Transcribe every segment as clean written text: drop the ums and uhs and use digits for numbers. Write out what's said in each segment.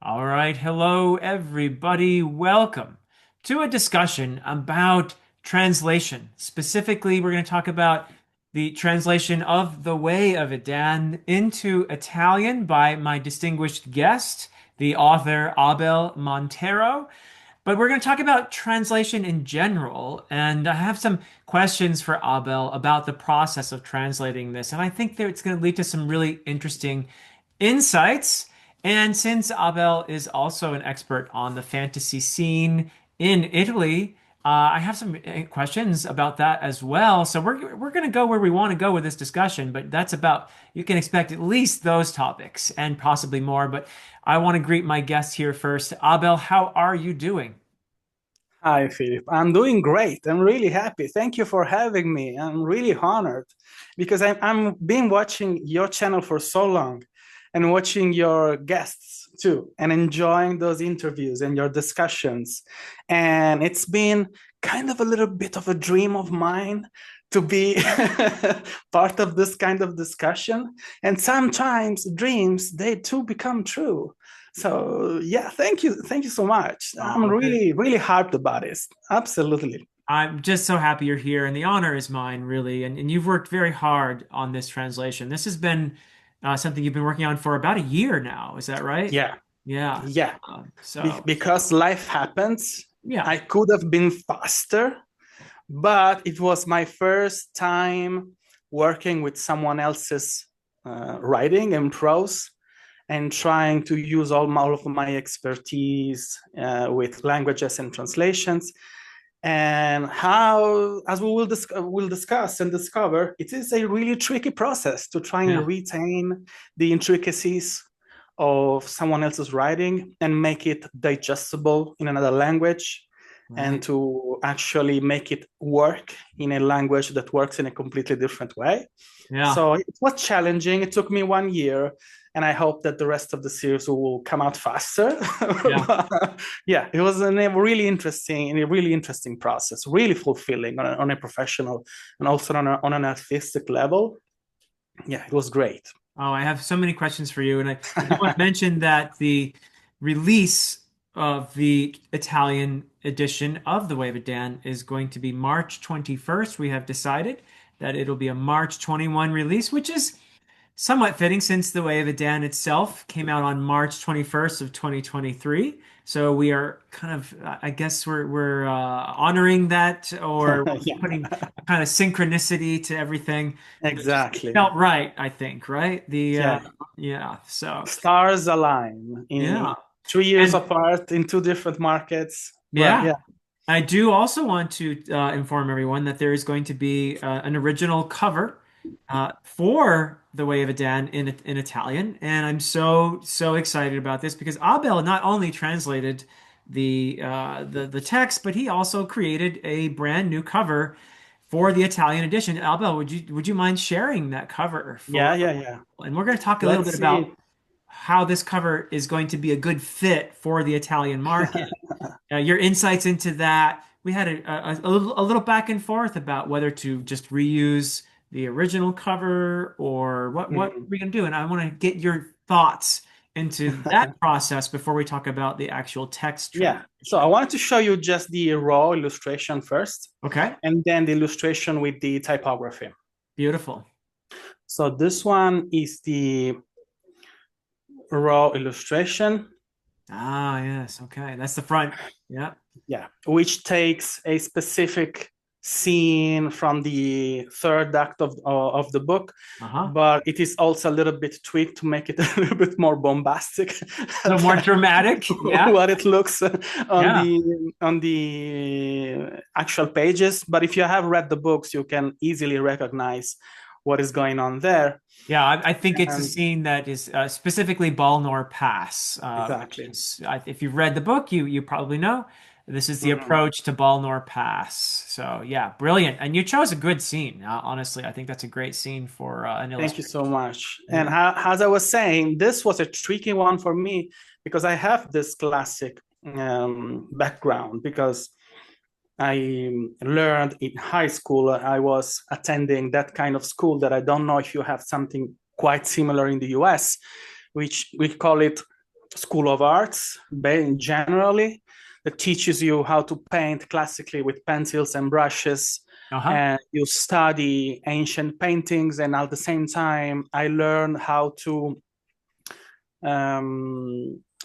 All right. Hello, everybody. Welcome to a discussion about translation. Specifically, we're going to talk about the translation of The Way of Edan into Italian by my distinguished guest, the author Abel Montero. But we're going to talk about translation in general, and I have some questions for Abel about the process of translating this. And I think that it's going to lead to some really interesting insights. And since Abel is also an expert on the fantasy scene in Italy, I have some questions about that as well. So we're going to go where we want to go with this discussion, but that's about you can expect at least those topics and possibly more. But I want to greet my guest here first. Abel, how are you doing? Hi, Philip. I'm doing great. I'm really happy. Thank you for having me. I'm really honored because I'm been watching your channel for so long and watching your guests too and enjoying those interviews and your discussions. And it's been kind of a little bit of a dream of mine to be part of this kind of discussion. And sometimes dreams, they too become true. So yeah, thank you so much. I'm Oh, really hyped about it. Absolutely. I'm just so happy you're here, and the honor is mine, really. And you've worked very hard on this translation. This has been something you've been working on for about a year now. Is that right? Yeah, Yeah. yeah. So, Because life happens. yeah. I could have been faster, but it was my first time working with someone else's writing and prose and trying to use all of my expertise with languages and translations. And how, as we'll discuss and discover, it is a really tricky process to try and Yeah. retain the intricacies of someone else's writing and make it digestible in another language and Right. to actually make it work in a language that works in a completely different way. Yeah. So it was challenging. It took me 1 year, and I hope that the rest of the series will come out faster. Yeah. But, yeah, it was a really interesting process, really fulfilling on a professional and also on an artistic level. Yeah, it was great. Oh, I have so many questions for you. And I do want to mention that the release of the Italian edition of The Way of Dan is going to be March 21st. We have decided that it'll be a March 21 release, which is somewhat fitting since The Way of Edan itself came out on March 21st of 2023. So we are kind of, I guess we're honoring that or Yeah, putting a kind of synchronicity to everything. It just it exactly. felt right, I think, right? Yeah, Yeah. So stars align in yeah. 3 years And apart in two different markets. But yeah, yeah, I do also want to inform everyone that there is going to be an original cover for The Way of Edan in Italian, and I'm so excited about this because Abel not only translated the text, but he also created a brand new cover for the Italian edition. Abel, would you mind sharing that cover for? yeah. And we're going to talk a little bit Let's see. about how this cover is going to be a good fit for the Italian market. Your insights into that. We had a little back and forth about whether to just reuse the original cover or what Mhm. we're gonna do. And I want to get your thoughts into that process before we talk about the actual text Yeah. So I translation. wanted to show you just the raw illustration first, Okay, and then the illustration with the typography. beautiful. So this one is the raw illustration, Ah, yes. Okay, that's the front. Yeah. yeah, which takes a specific scene from the third act of the book, Uh-huh. but it is also a little bit tweaked to make it a little bit more bombastic A little more than dramatic. Yeah. what it looks Yeah. on the actual pages. But if you have read the books, you can easily recognize what is going on there. Yeah, I think it's a And scene that is specifically Balnor Pass, which exactly. is, if you've read the book, you probably know this is the Mhm. approach to Balnor Pass. So yeah, brilliant. And you chose a good scene. Honestly, I think that's a great scene for an Thank you so illustration. much. And Yeah. as I was saying, this was a tricky one for me because I have this classic background because I learned in high school. I was attending that kind of school that I don't know if you have something quite similar in the US, which we call it school of arts, generally, that teaches you how to paint classically with pencils and brushes. Uh-huh. And you study ancient paintings, and at the same time, I learned how to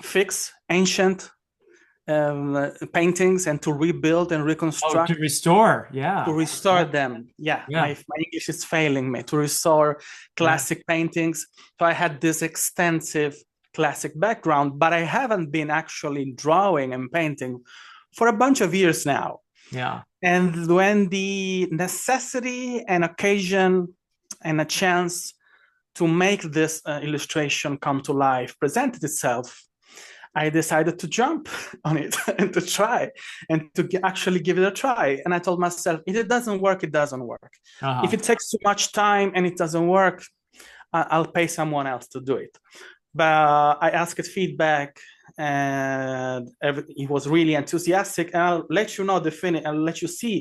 fix ancient paintings and to rebuild and Oh, to reconstruct, restore. to Yeah. restore Yeah. them. Yeah, Yeah. my English is failing me, to restore Yeah. classic paintings. So I had this extensive classic background, but I haven't been actually drawing and painting for a bunch of years now. Yeah. And when the necessity and occasion and a chance to make this illustration come to life presented itself, I decided to jump on it and to try and to actually give it a try. And I told myself, if it doesn't work, it doesn't work. If Uh-huh. it takes too much time and it doesn't work, I'll pay someone else to do it. But I asked feedback, and he was really enthusiastic. And I'll let you know I'll let you see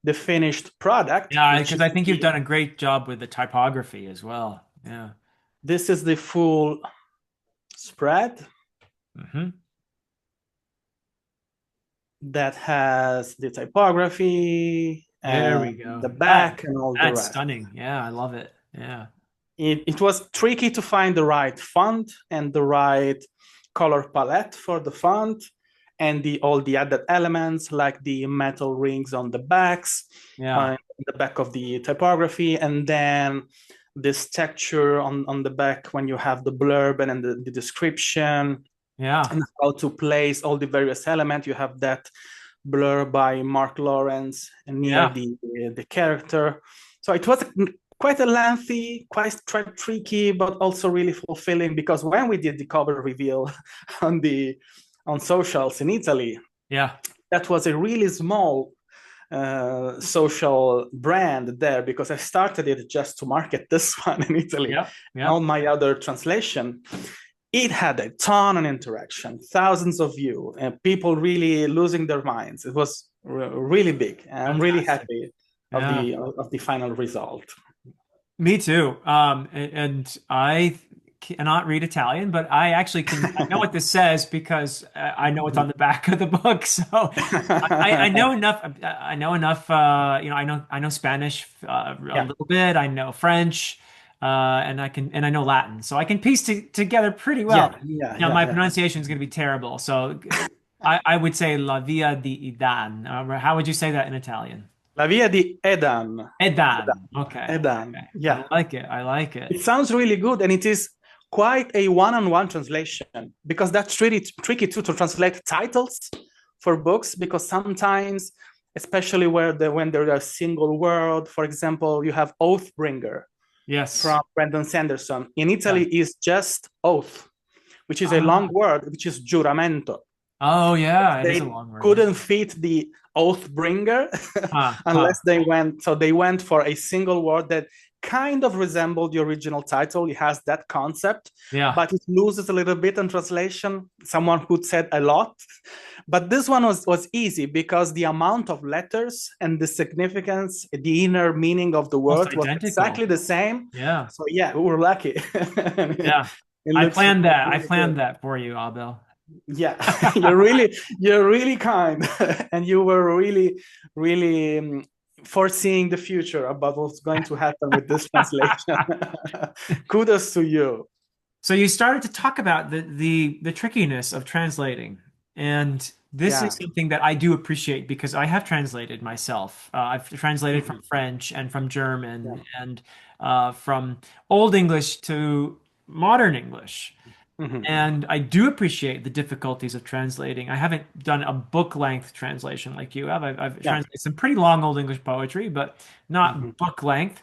the finished product, Yeah, which because is I think you've done a great job with the typography as well. Yeah. this is the full spread Hmm. that has the typography There we and go. the That back and all the that's rest. stunning. Yeah, I love it. Yeah. It was tricky to find the right font and the right color palette for the font, and all the added elements like the metal rings on the backs, Yeah. the back of the typography, and then this texture on the back when you have the blurb and the description, Yeah. and how to place all the various elements. You have that blur by Mark Lawrence near Yeah. the character. So it was quite a lengthy, quite tricky, but also really fulfilling, because when we did the cover reveal on the on socials in Italy, Yeah. that was a really small social brand there, because I started it just to market this one in Italy. Yep. And all Yep. my other translation, it had a ton of interaction, thousands of views, and people really losing their minds. It was really big. I'm really Fantastic. happy Yeah. of the final result. Me too. And I cannot read Italian, but I actually can. I know what this says because I know it's on the back of the book. So I know enough. I know enough. I know Spanish a Yeah, little bit. I know French, and I know Latin. So I can piece together pretty well. Now my yeah. pronunciation is going to be terrible. So I would say La Via di Idan. How would you say that in Italian? La Via di Edan. Edan. Okay. Edan. Okay. I Yeah. like it. I like It it. sounds really good, and it is quite a one-on-one translation, because that's really tricky too, to translate titles for books, because sometimes, especially when there are a single word, for example, you have Oathbringer Yes. from Brandon Sanderson. In Italy, Yeah. is just oath, which is a long Ah. word, which is giuramento. Oh, yeah. It is a They long word. Yeah. couldn't fit the oath bringer Huh. unless Huh. they went for a single word that kind of resembled the original title. It has that concept, Yeah. but it loses a little bit in translation. Someone who said a lot, but this one was easy, because the amount of letters and the significance, the inner meaning of the Almost word was identical. exactly the same. Yeah. So yeah, we were lucky. Yeah. It I looks planned that. I really good. planned that for you, Abel. Yeah, you're really kind, and you were really foreseeing the future about what's going to happen with this translation. Kudos to you. So you started to talk about the trickiness of translating, and this is Yeah. something that I do appreciate because I have translated myself. I've translated from Mhm. French and from Yeah. German and from Old English to modern English. Mhm. And I do appreciate the difficulties of translating. I haven't done a book length translation like you have. I've Yeah. translated some pretty long Old English poetry, but Mhm. not book length.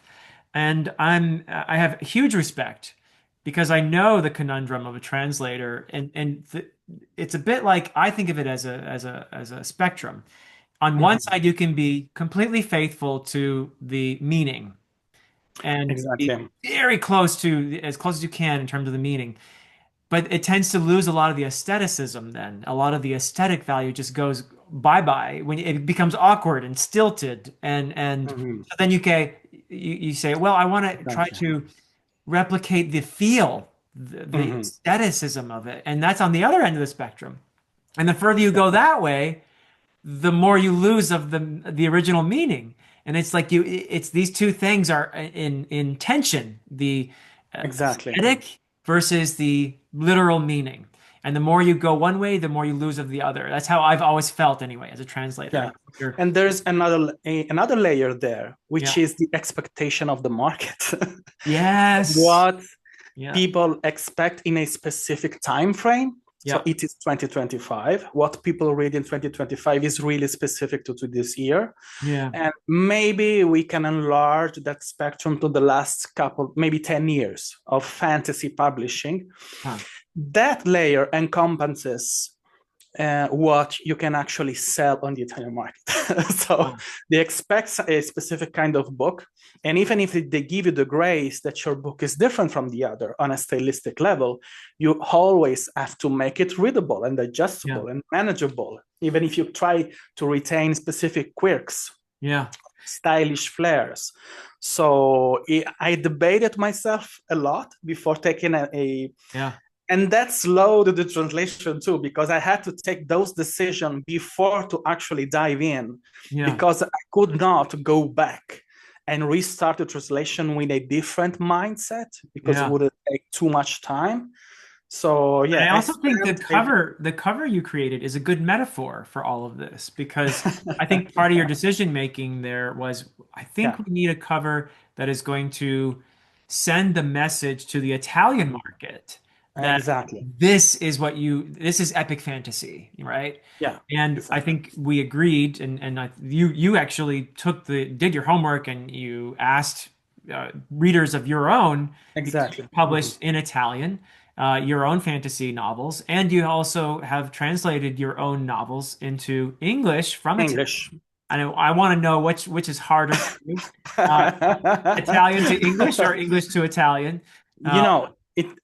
And I have huge respect because I know the conundrum of a translator, and it's a bit like I think of it as a spectrum. On one Mhm. side, you can be completely faithful to the meaning and be Exactly. very close to as close as you can in terms of the meaning. But it tends to lose a lot of the aestheticism then. A lot of the aesthetic value just goes bye-bye when it becomes awkward and stilted and Mhm. so then you say, well, I want to try Exactly. to replicate the feel the Mhm. aestheticism of it. And that's on the other end of the spectrum. And the further you go that way, the more you lose of the original meaning. And it's like it's these two things are in tension, the Exactly. aesthetic versus the literal meaning. And the more you go one way, the more you lose of the other. That's how I've always felt anyway as a translator. Yeah. And there's another layer there, which Yeah. is the expectation of the market. Yes. What Yeah. people expect in a specific time frame. So Yeah. it is 2025. What people read in 2025 is really specific to this year. Yeah. And maybe we can enlarge that spectrum to the last couple, maybe 10 years of fantasy publishing. Huh. That layer encompasses what you can actually sell on the Italian market. So Huh. they expect a specific kind of book. And even if they give you the grace that your book is different from the other on a stylistic level, you always have to make it readable and Yeah. digestible and manageable, even if you try to retain specific quirks, Yeah. stylish flares. So I debated myself a lot before taking Yeah. and that slowed the translation too, because I had to take those decisions before to actually dive in, Yeah. because I could not go back and restart the translation with a different mindset because it Yeah. would take too much time. So And yeah, I I also think spent a the cover you created is a good metaphor for all of this because I think part of your decision making there was I think yeah, we need a cover that is going to send the message to the Italian mhm, market that exactly. this is epic fantasy, right? Yeah, And I exactly. think we agreed you actually did your homework and you asked readers of your own because you Exactly. Mhm. published in Italian your own fantasy novels, and you also have translated your own novels into English from Italian. English. I want to know which is harder for you, uh, Italian to English or English to Italian. You Uh, know,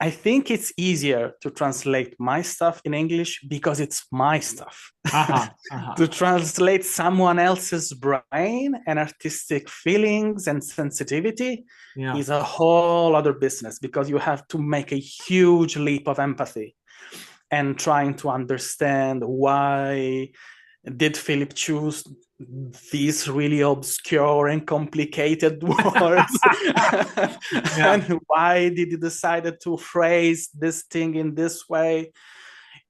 I think it's easier to translate my stuff in English because it's my stuff. uh-huh, uh-huh. To translate someone else's brain and artistic feelings and sensitivity Yeah, is a whole other business, because you have to make a huge leap of empathy and trying to understand why did Philip choose these really obscure and complicated words? yeah, And why did he decide to phrase this thing in this way?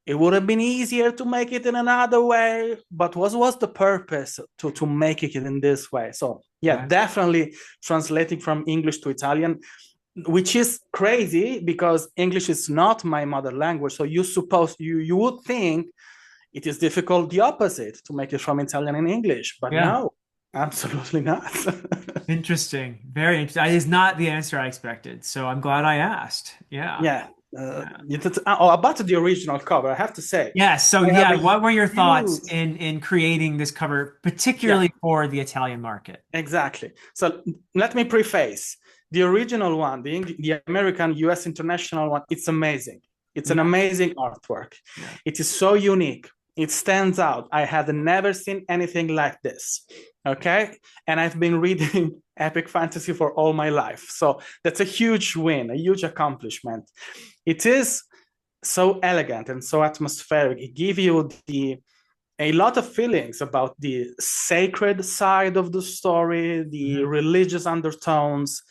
It would have been easier to make it in another way, but what was the purpose to make it in this way? So yeah, okay. definitely translating from English to Italian, which is crazy because English is not my mother language. So you would think it is difficult the opposite, to make it from Italian in English, but Yeah. no, absolutely not. Interesting. Very interesting. That is not the answer I expected, so I'm glad I asked. Yeah. Yeah. Yeah. About the original cover, I have to say, Yeah. So I have yeah, a what were your thoughts huge, in creating this cover, yeah, particularly for the Italian market? exactly. So let me preface the original one, the American US International one. It's amazing. It's an Yeah. amazing artwork. Yeah. It is so unique. It stands out. I had never seen anything like this. Okay. And I've been reading epic fantasy for all my life. So that's a huge win, a huge accomplishment. It is so elegant and so atmospheric. It gives you a lot of feelings about the sacred side of the story, the Mhm. religious undertones,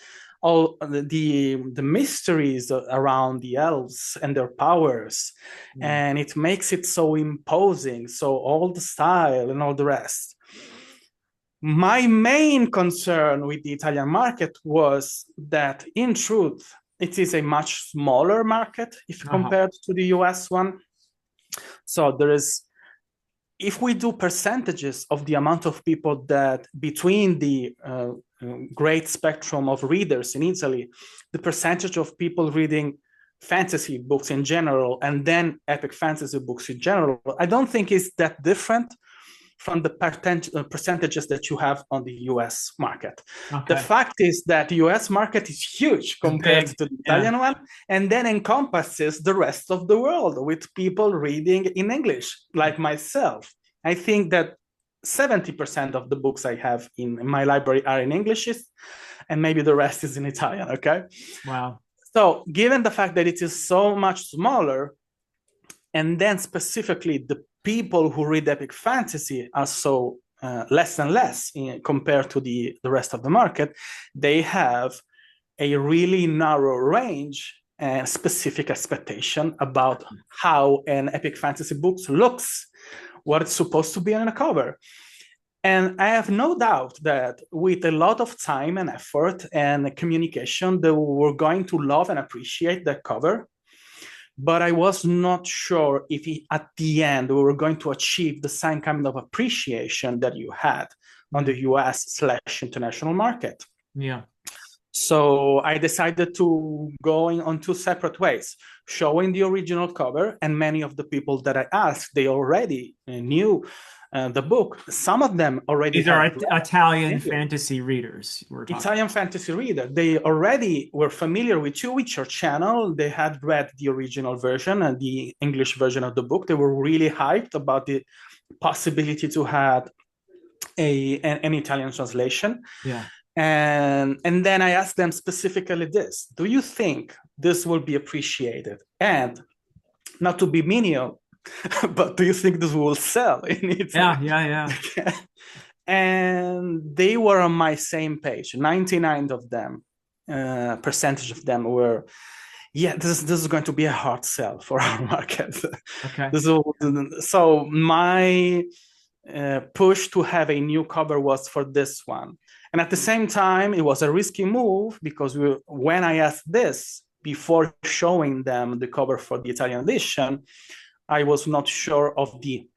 all the mysteries around the elves and their powers, Yeah. and it makes it so imposing. So all the style and all the rest. My main concern with the Italian market was that, in truth, it is a much smaller market if Uh-huh. compared to the US one. So there is, if we do percentages of the amount of people that between the great spectrum of readers in Italy, the percentage of people reading fantasy books in general and then epic fantasy books in general, I don't think is that different from the percentages that you have on the US market. The Okay. fact is that the US market is huge It's compared big. to the Yeah. Italian one, and then encompasses the rest of the world with people reading in English, like myself. I think that 70% of the books I have in my library are in English, and maybe the rest is in Italian, okay? Wow. So, given the fact that it is so much smaller, and then specifically the people who read epic fantasy are so less and less compared to the rest of the market, they have a really narrow range and specific expectation about how an epic fantasy book looks, what it's supposed to be on a cover. And I have no doubt that with a lot of time and effort and communication, they were going to love and appreciate that cover. But I was not sure if at the end we were going to achieve the same kind of appreciation that you had on the US/international market. Yeah. So I decided to go on two separate ways, showing the original cover, and many of the people that I asked, they already knew the book. Some of them already These are had Italian fantasy readers we're talking. Italian fantasy reader. They already were familiar with you, with your channel. They had read the original version and the English version of the book. They were really hyped about the possibility to have an Italian translation. Yeah. And then I asked them specifically this: do you think this will be appreciated? And not to be menial, but do you think this will sell in Italy? Yeah. And they were on my same page. 99 of them, percentage of them were, yeah, this is going to be a hard sell for our market. Okay. So my push to have a new cover was for this one. And at the same time, it was a risky move because when I asked this before showing them the cover for the Italian edition, I was not sure of the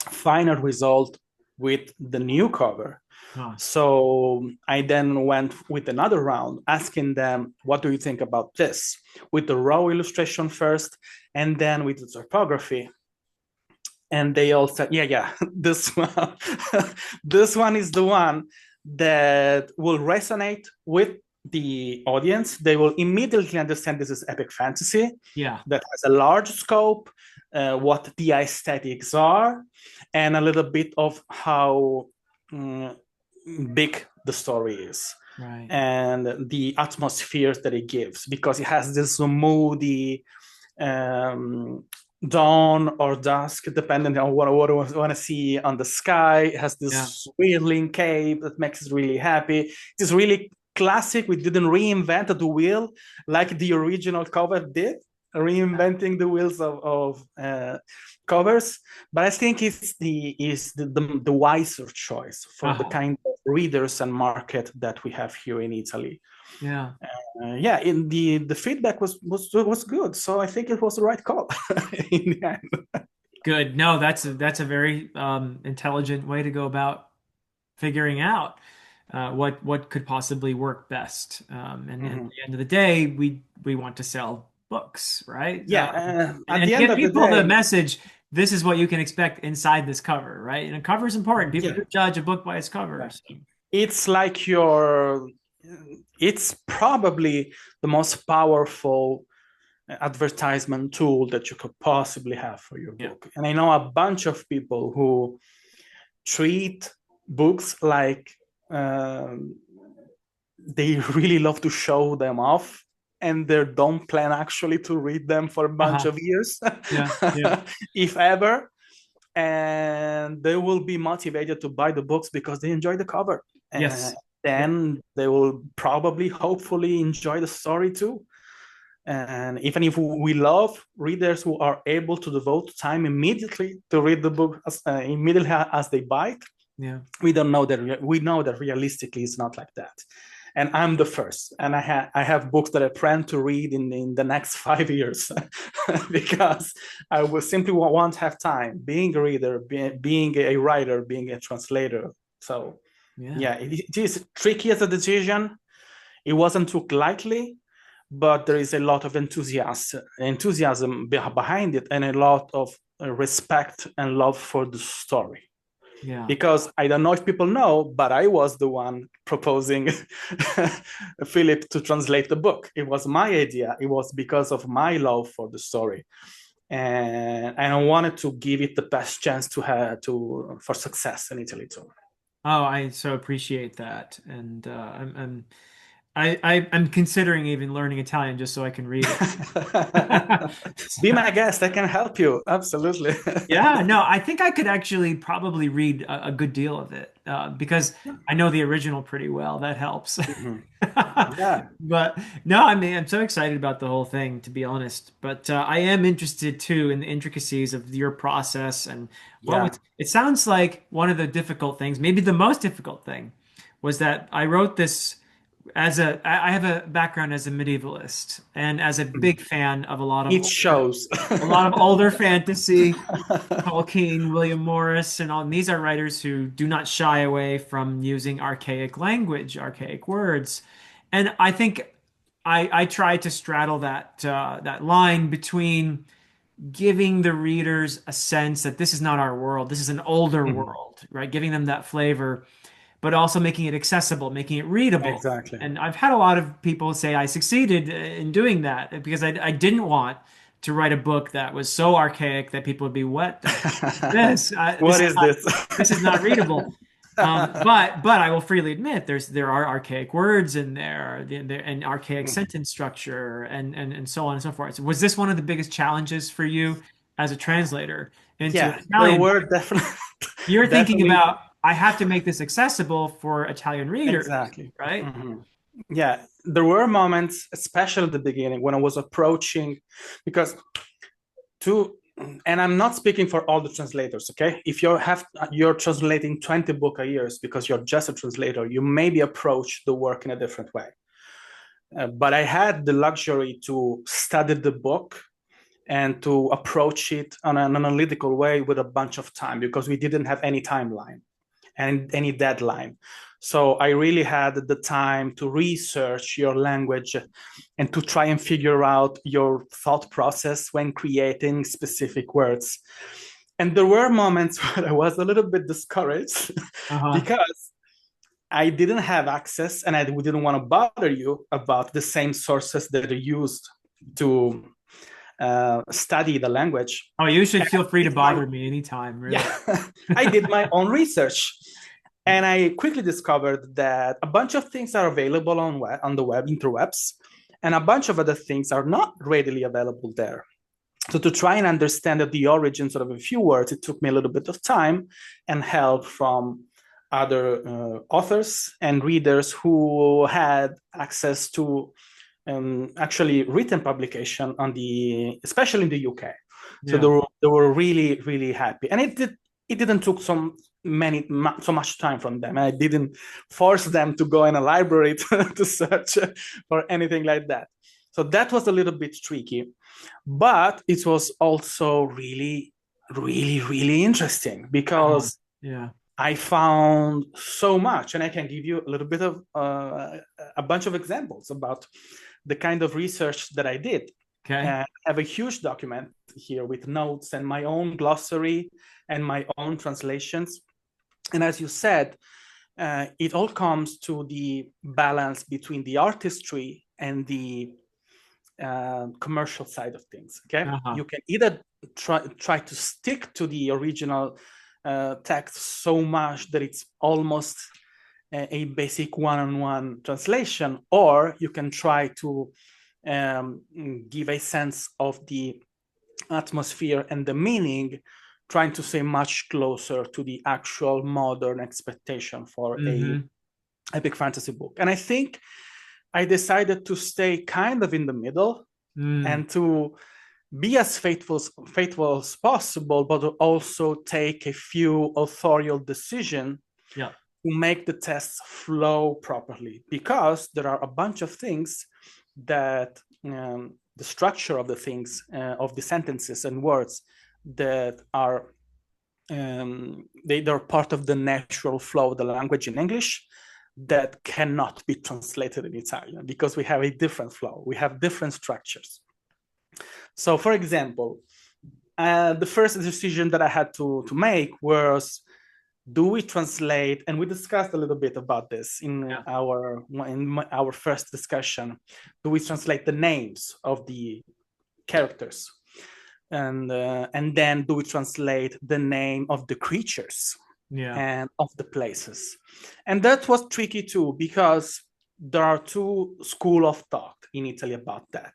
final result with the new cover. Huh. So I then went with another round asking them, what do you think about this? With the raw illustration first, and then with the typography. And they all said, yeah, this one, this one is the one that will resonate with the audience. They will immediately understand this is epic fantasy. Yeah. That has a large scope, what the aesthetics are, and a little bit of how big the story is. Right. And the atmospheres that it gives, because it has this moody dawn or dusk, depending on what I want to see on the sky. It has this swirling cape that makes it really happy. It is really classic. We didn't reinvent the wheel like the original cover did, reinventing the wheels of covers. But I think it's the wiser choice for the kind of readers and market that we have here in Italy. Yeah. In the feedback was good, so I think it was the right call in the end. Good. No, that's a very intelligent way to go about figuring out what could possibly work best. And at the end of the day, we want to sell books, right? Yeah. At And the end give of people the day, the message. This is what you can expect inside this cover, right? And a cover is important. People do judge a book by its cover. Right. So. It's like it's probably the most powerful advertisement tool that you could possibly have for your book. And I know a bunch of people who treat books like they really love to show them off, and they don't plan actually to read them for a bunch of years, if ever. And they will be motivated to buy the books because they enjoy the cover. Then they will probably, hopefully, enjoy the story too. And even if we love readers who are able to devote time immediately to read the book immediately as they buy it, we know that realistically it's not like that. And I'm the first, and I have books that I plan to read in the next 5 years because I will simply won't have time being a reader, being a writer, being a translator. So it is tricky as a decision. It wasn't took lightly, but there is a lot of enthusiasm behind it, and a lot of respect and love for the story. Because I don't know if people know, but I was the one proposing Philip to translate the book. It was my idea. It was because of my love for the story, and I wanted to give it the best chance for success in Italy too. Oh, I so appreciate that, and I'm considering even learning Italian just so I can read it. Be my guest. I can help you. Absolutely. Yeah, no, I think I could actually probably read a good deal of it because I know the original pretty well. That helps. Mhm. Yeah. But no, I mean, I'm so excited about the whole thing, to be honest. But I am interested too in the intricacies of your process and Yeah. it sounds like one of the difficult things, maybe the most difficult thing, was that I wrote this I have a background as a medievalist and as a big fan of It shows. a lot of older fantasy. Tolkien, William Morris, and all. And these are writers who do not shy away from using archaic language, archaic words. And I think I try to straddle that line between giving the readers a sense that this is not our world, this is an older Mhm. world, right? Giving them that flavor, but also making it accessible, making it readable. Exactly. And I've had a lot of people say I succeeded in doing that because I didn't want to write a book that was so archaic that people would be, what the is this? What is this? This is not readable. But I will freely admit there are archaic words in there, and archaic sentence structure and so on and so forth. So was this one of the biggest challenges for you as a translator into Yeah, there Italian? were definitely You're thinking definitely about, I have to make this accessible for Italian readers, exactly. right? Mhm. Yeah, there were moments, especially at the beginning, when I was approaching, because to, and I'm not speaking for all the translators, okay? If you're translating 20 book a year because you're just a translator, you maybe approach the work in a different way. But I had the luxury to study the book and to approach it on an analytical way with a bunch of time because we didn't have any timeline and any deadline. So I really had the time to research your language and to try and figure out your thought process when creating specific words. And there were moments where I was a little bit discouraged Uh-huh. because I didn't have access and I didn't want to bother you about the same sources that are used to study the language. Oh, you should And feel free I to did my, bother me anytime, really. yeah, I did my own research. And I quickly discovered that a bunch of things are available on the web, interwebs, and a bunch of other things are not readily available there. So to try and understand the origins of a few words, it took me a little bit of time and help from other authors and readers who had access to actually written publication especially in the UK. So Yeah. they were really, really happy. And it didn't took so much time from them. I didn't force them to go in a library to search for anything like that. So that was a little bit tricky, but it was also really, really, really interesting Uh-huh. because Yeah. I found so much, and I can give you a little bit of a bunch of examples about the kind of research that I did. Okay. I have a huge document here with notes and my own glossary and my own translations. And as you said, it all comes to the balance between the artistry and the commercial side of things. Okay, Uh-huh. you can either try to stick to the original text so much that it's almost a basic one-on-one translation, or you can try to give a sense of the atmosphere and the meaning, trying to say much closer to the actual modern expectation for a Mm-hmm. epic fantasy book. And I think I decided to stay kind of in the middle Mm. and to be as faithful as possible, but to also take a few authorial decisions Yeah. to make the tests flow properly, because there are a bunch of things that the structure of the things of the sentences and words that are they're part of the natural flow of the language in English that cannot be translated in Italian because we have a different flow, we have different structures. So for example, the first decision that I had to make was, do we translate, and we discussed a little bit about this Yeah. in our first discussion, do we translate the names of the characters, and then do we translate the name of the creatures Yeah. and of the places? And that was tricky too, because there are two schools of thought in Italy about that.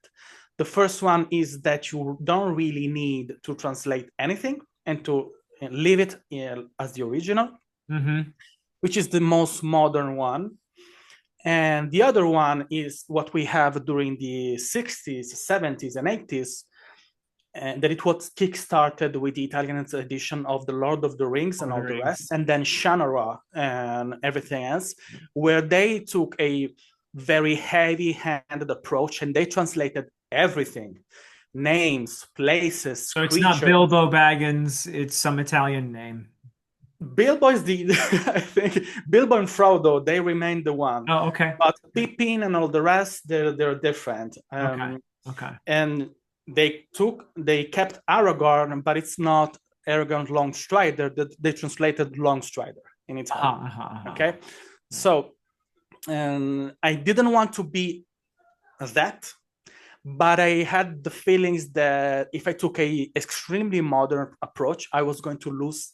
The first one is that you don't really need to translate anything and to leave it as the original, which is the most modern one. And the other one is what we have during the 60s, 70s, and 80s, and that it was kickstarted with the Italian edition of The Lord of the Rings and all the rest, and then Shannara and everything else, where they took a very heavy-handed approach and they translated everything, names, places, So it's creatures. not Bilbo Baggins, it's some Italian name. Bilbo is the, I think, Bilbo and Frodo, they remain the one. Oh, okay. But Pippin and all the rest, they're different. Okay. And they kept Aragorn, but it's not Aragorn Longstrider. They translated Longstrider in Italian. Okay, so I didn't want to be that, but I had the feelings that if I took a extremely modern approach, I was going to lose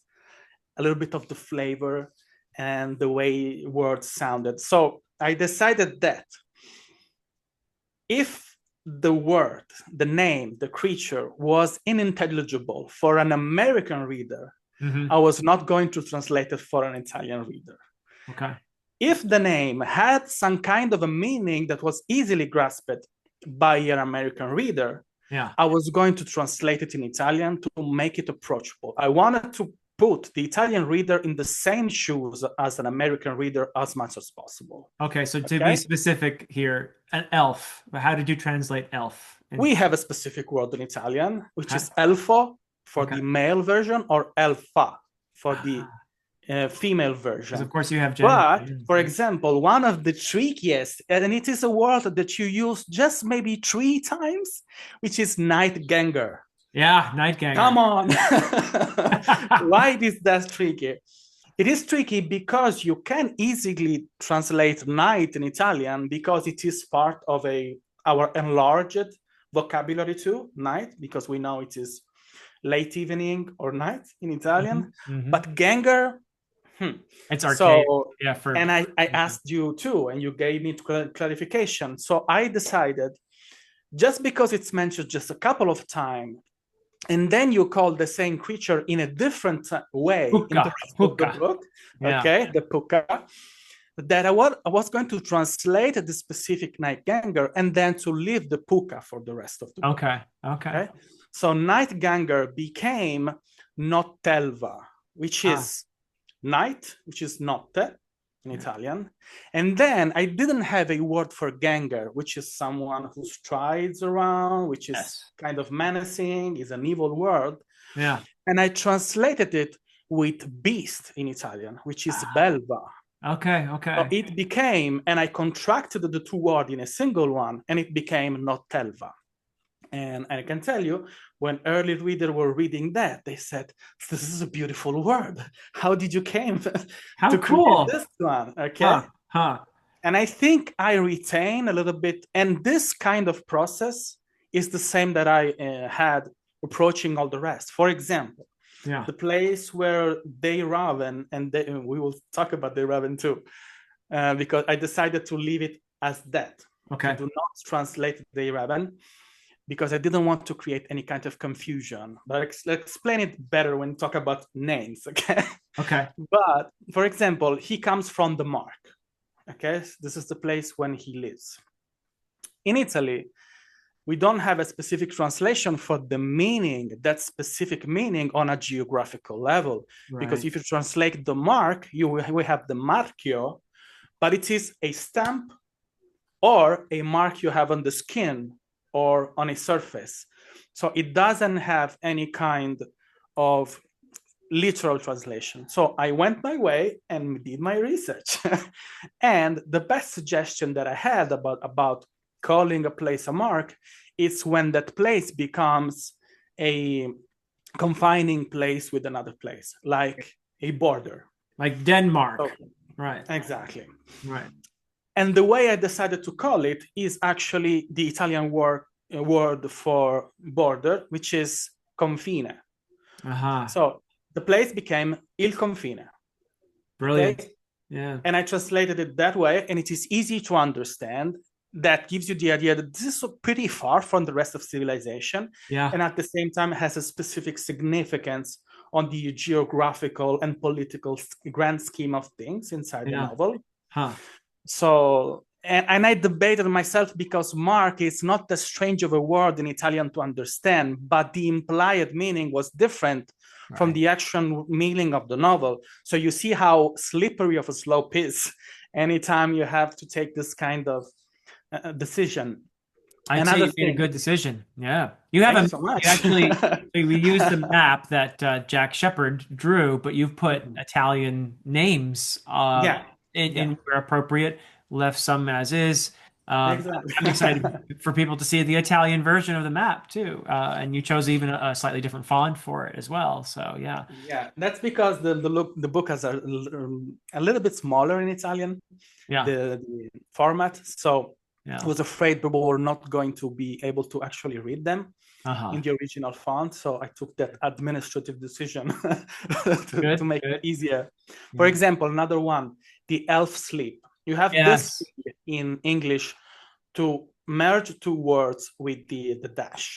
a little bit of the flavor and the way words sounded. So I decided that if the word, the name, the creature was unintelligible for an American reader, I was not going to translate it for an Italian reader. Okay. If the name had some kind of a meaning that was easily grasped by an American reader, I was going to translate it in Italian to make it approachable. I wanted to put the Italian reader in the same shoes as an American reader as much as possible. Okay, so to be specific here, an elf. How did you translate elf? We have a specific word in Italian, which is elfo for the male version or elfa for the female version. Of course, you have gender. But, for example, one of the trickiest, and it is a word that you use just maybe 3 times, which is nightganger. Yeah, nightganger. Come on. Why is that tricky? It is tricky because you can easily translate night in Italian because it is part of our enlarged vocabulary too, night, because we know it is late evening or night in Italian. But ganger, it's archaic. So, and I asked you too, and you gave me clarification. So I decided, just because it's mentioned just a couple of times, and then you call the same creature in a different way in the rest of the book, the puka, that I was going to translate the specific nightganger and then to leave the puka for the rest of the book. Okay. So nightganger became nottelva, which is night, which is notte in Italian. And then I didn't have a word for ganger, which is someone who strides around, which is kind of menacing, is an evil word. And I translated it with beast in Italian, which is belva. Okay. So it became, and I contracted the 2 words in a single one, and it became nottelva. And I can tell you, when early readers were reading that, they said, "This is a beautiful word. How did you came to create this one?" Okay. And I think I retain a little bit, and this kind of process is the same that I had approaching all the rest. For example, the place where they raven, and we will talk about they raven too, because I decided to leave it as that. Okay. Do not translate they raven, because I didn't want to create any kind of confusion. But let's explain it better when we talk about names, okay? Okay. But, for example, he comes from the mark, okay? This is the place when he lives. In Italy, we don't have a specific translation for the meaning, that specific meaning on a geographical level. Because if you translate the mark, we have the marchio, but it is a stamp or a mark you have on the skin or on a surface. So it doesn't have any kind of literal translation. So I went my way and did my research. And the best suggestion that I had about calling a place a mark is when that place becomes a confining place with another place, like a border. Like Denmark. Right. Exactly. Right. And the way I decided to call it is actually the Italian word for border, which is confine. So the place became il confine. Brilliant. Okay? Yeah. And I translated it that way, and it is easy to understand. That gives you the idea that this is pretty far from the rest of civilization, Yeah. and at the same time has a specific significance on the geographical and political grand scheme of things inside the Yeah. novel. Huh. So, and I debated myself because Mark is not as strange of a word in Italian to understand, but the implied meaning was different from Right. the actual meaning of the novel. So you see how slippery of a slope is anytime you have to take this kind of decision. I'd say Another you made a thing, good decision. Yeah. You have thank a, you so you much. actually, so we used the map that Jack Shepard drew, but you've put Italian names Yeah, yeah, in where appropriate, left some as is. exactly. I'm excited for people to see the Italian version of the map too. And you chose even a slightly different font for it as well. So yeah. Yeah, that's because the book is a little bit smaller in Italian, Yeah. the format. So I Yeah. was afraid people were not going to be able to actually read them in Uh-huh. the original font. So I took that administrative decision to Good. make it Good. easier. For Yeah. example, another one, the elf sleep. You have this Yes. thing in English to merge two words with the dash.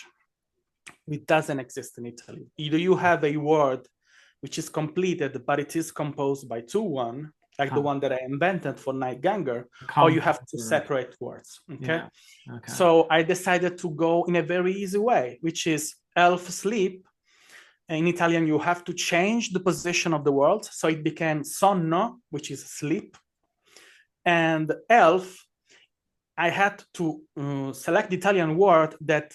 It doesn't exist in Italy. Either you have a word which is completed, but it is composed by two one, like the Huh. one that I invented for Night Ganger, or you have Compound to word. separate words. Okay. Yeah. Okay. So I decided to go in a very easy way, which is elf sleep. In Italian, you have to change the position of the word. So it became sonno, which is sleep. And elf, I had to select the Italian word that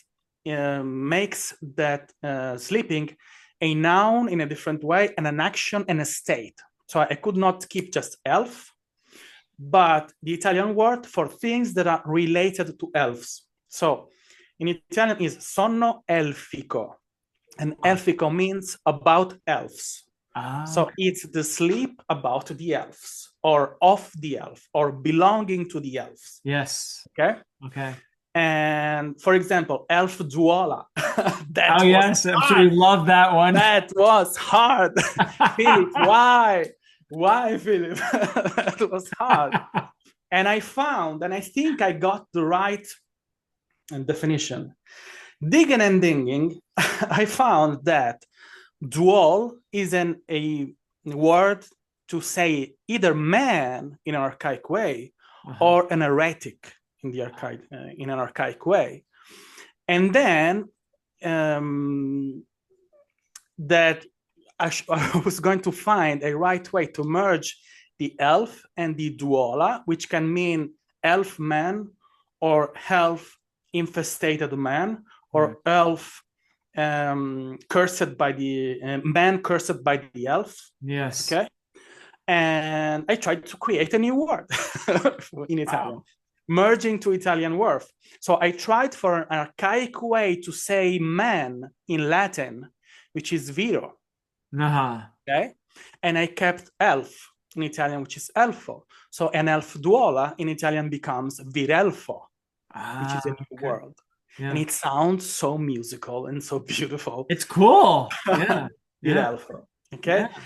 makes that sleeping a noun in a different way and an action and a state. So I could not keep just elf, but the Italian word for things that are related to elves. So in Italian is sonno elfico, and Huh. elfico means about elves. Ah, So okay. it's the sleep about the elves, or of the elf, or belonging to the elves. Yes. Okay. Okay. And for example, Elf Duola. Oh, That was yes. I'm sure hard. you love that one. That was hard. Philip, why? Why, Philip? That was hard. And I found, and I think I got the right definition. Digging and dinging, I found that dual is a word to say either man in an archaic way Uh-huh. or an heretic in an archaic way. And then that I was going to find a right way to merge the elf and the duola, which can mean elf man or elf infestated man Mm. or elf cursed by the man cursed by the elf. Yes. Okay. And I tried to create a new word in Italian, Wow. merging to Italian word. So I tried for an archaic way to say man in Latin, which is viro, Uh-huh. okay? And I kept elf in Italian, which is elfo. So an elf duola in Italian becomes virelfo, which Ah, is a new okay. word. And Yeah. it sounds so musical and so beautiful. It's cool. Yeah. Yeah. Virelfo, okay? Yeah.